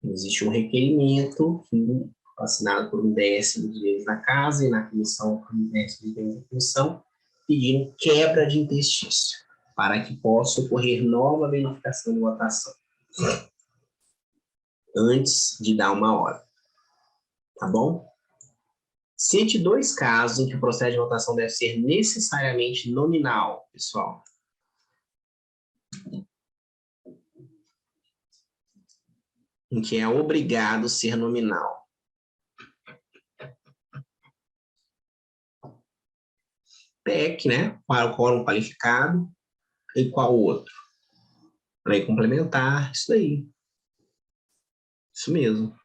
Existe um requerimento assinado por um décimo de direitos da casa e na comissão, por um décimo de direitos da comissão, pedindo quebra de interstício, para que possa ocorrer nova verificação de votação, antes de dar 1 hora. Tá bom? Cite 2 casos em que o processo de votação deve ser necessariamente nominal, pessoal. Em que é obrigado ser nominal. PEC, né? Para o quórum qualificado. E qual outro? Lei complementar, isso daí. Isso mesmo.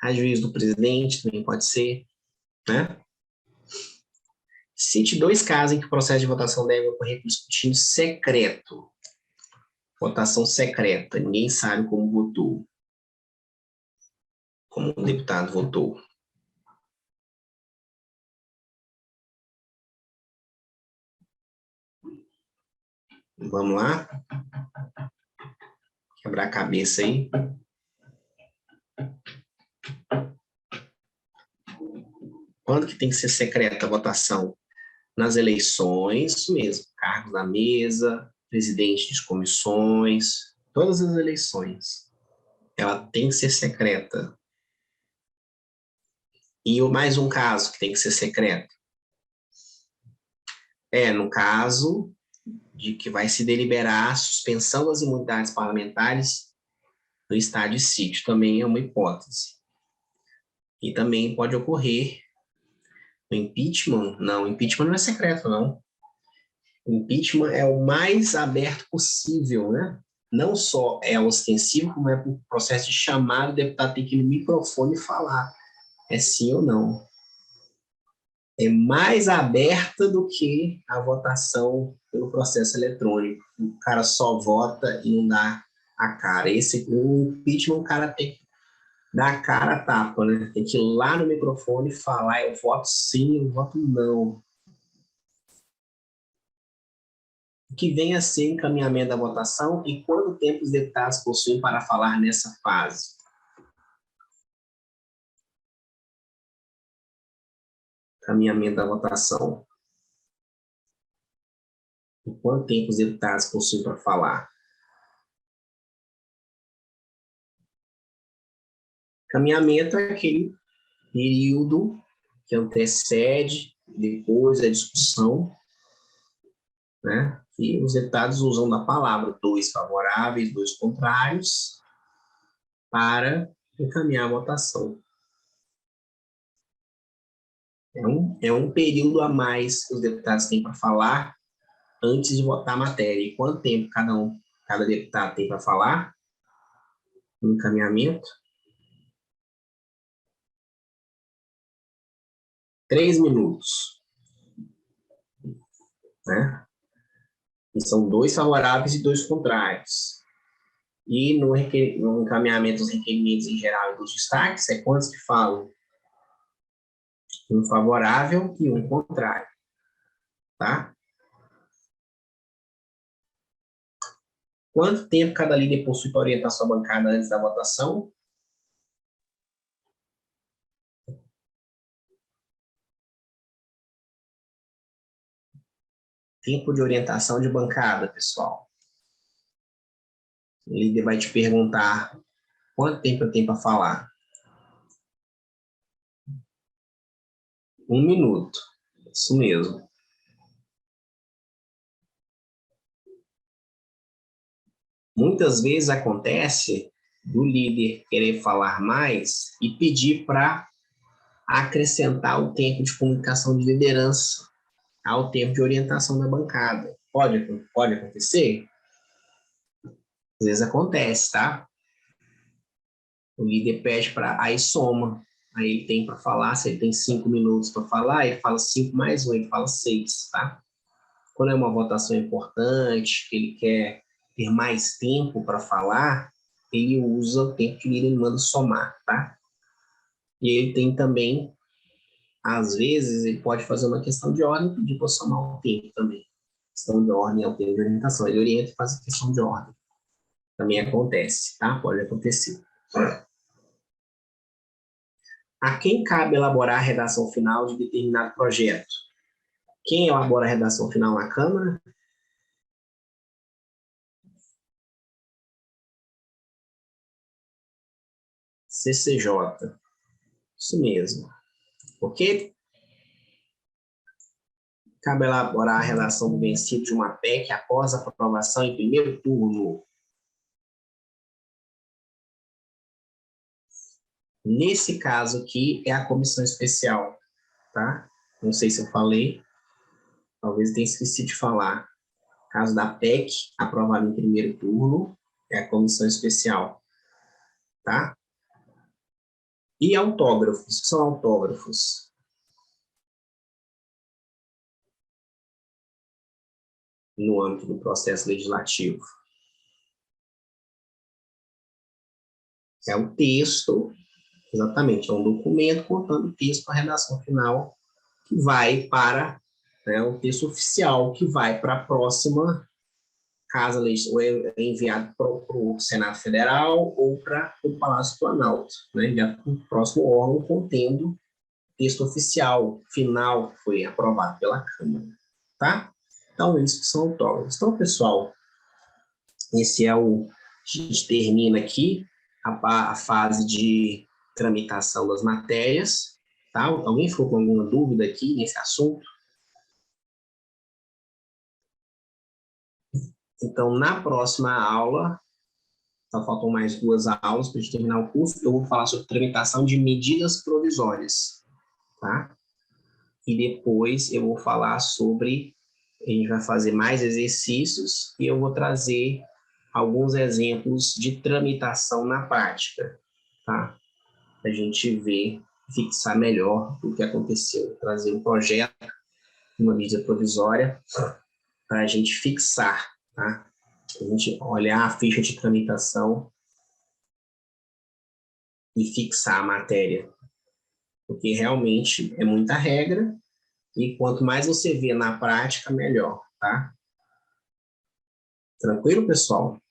A juiz do presidente também pode ser, né? Cite 2 casos em que o processo de votação deve ocorrer com escrutínio secreto. Votação secreta. Ninguém sabe como votou. Como o deputado votou. Vamos lá? Quebrar a cabeça aí. Quando que tem que ser secreta a votação? Nas eleições, isso mesmo. Cargos da mesa, presidente de comissões, todas as eleições. Ela tem que ser secreta. E mais um caso que tem que ser secreto. No caso de que vai se deliberar a suspensão das imunidades parlamentares no estado de sítio. Também é uma hipótese. E também pode ocorrer o impeachment. Não, o impeachment não é secreto, não. O impeachment é o mais aberto possível, né? Não só é ostensivo, como é o processo de chamar o deputado tem que ir no microfone e falar. É sim ou não. É mais aberta do que a votação pelo processo eletrônico. O cara só vota e não dá a cara. O impeachment, o cara tem que dar a cara a tapa, né? Tem que ir lá no microfone e falar, eu voto sim, eu voto não. O que vem a ser encaminhamento da votação e quanto tempo os deputados possuem para falar nessa fase? Encaminhamento da votação. E quanto tempo os deputados possuem para falar? Encaminhamento é aquele período que antecede, depois da discussão, né? E os deputados usam da palavra 2 favoráveis, 2 contrários, para encaminhar a votação. É um período a mais que os deputados têm para falar antes de votar a matéria. E quanto tempo cada deputado tem para falar no encaminhamento? 3 minutos. Né? E são 2 favoráveis e 2 contrários. E no encaminhamento dos requerimentos em geral e dos destaques, é quantos que falam um favorável e um contrário, tá? Quanto tempo cada líder possui para orientar sua bancada antes da votação? Tempo de orientação de bancada, pessoal. O líder vai te perguntar quanto tempo eu tenho para falar. 1 minuto. Isso mesmo. Muitas vezes acontece do líder querer falar mais e pedir para acrescentar o tempo de comunicação de liderança ao tempo de orientação da bancada. Pode acontecer? Às vezes acontece, tá? O líder pede para... Aí soma. Aí ele tem para falar, se ele tem 5 minutos para falar, ele fala 5 mais 1, ele fala 6, tá? Quando é uma votação importante, que ele quer ter mais tempo para falar, ele usa o tempo que ele manda somar, tá? E ele tem também, às vezes, ele pode fazer uma questão de ordem e pedir para somar o tempo também. Questão de ordem é o tempo de orientação. Ele orienta e faz a questão de ordem. Também acontece, tá? Pode acontecer. A quem cabe elaborar a redação final de determinado projeto? Quem elabora a redação final na Câmara? CCJ. Isso mesmo. Ok? Cabe elaborar a redação do vencido de uma PEC após a aprovação em primeiro turno. Nesse caso aqui, é a comissão especial, tá? Não sei se eu falei, talvez tenha esquecido de falar. Caso da PEC, aprovada em primeiro turno, é a comissão especial, tá? E autógrafos, o que são autógrafos? No âmbito do processo legislativo. É o texto, exatamente, é um documento contando o texto para a redação final, que vai para, né, o texto oficial, que vai para a próxima casa legislativa, é enviado para o Senado Federal ou para o Palácio Planalto, né, enviado para o próximo órgão contendo texto oficial, final, que foi aprovado pela Câmara, tá? Então, isso que são autógrafos. Então, pessoal, esse é o... A gente termina aqui a fase de tramitação das matérias, tá? Alguém ficou com alguma dúvida aqui nesse assunto? Então, na próxima aula, só faltam mais 2 aulas para a gente terminar o curso, eu vou falar sobre tramitação de medidas provisórias, tá? E depois eu vou falar sobre, a gente vai fazer mais exercícios e eu vou trazer alguns exemplos de tramitação na prática, tá? A gente ver, fixar melhor o que aconteceu, trazer um projeto, uma medida provisória, para a gente fixar, tá? A gente olhar a ficha de tramitação e fixar a matéria, porque realmente é muita regra e quanto mais você vê na prática, melhor, tá? Tranquilo, pessoal?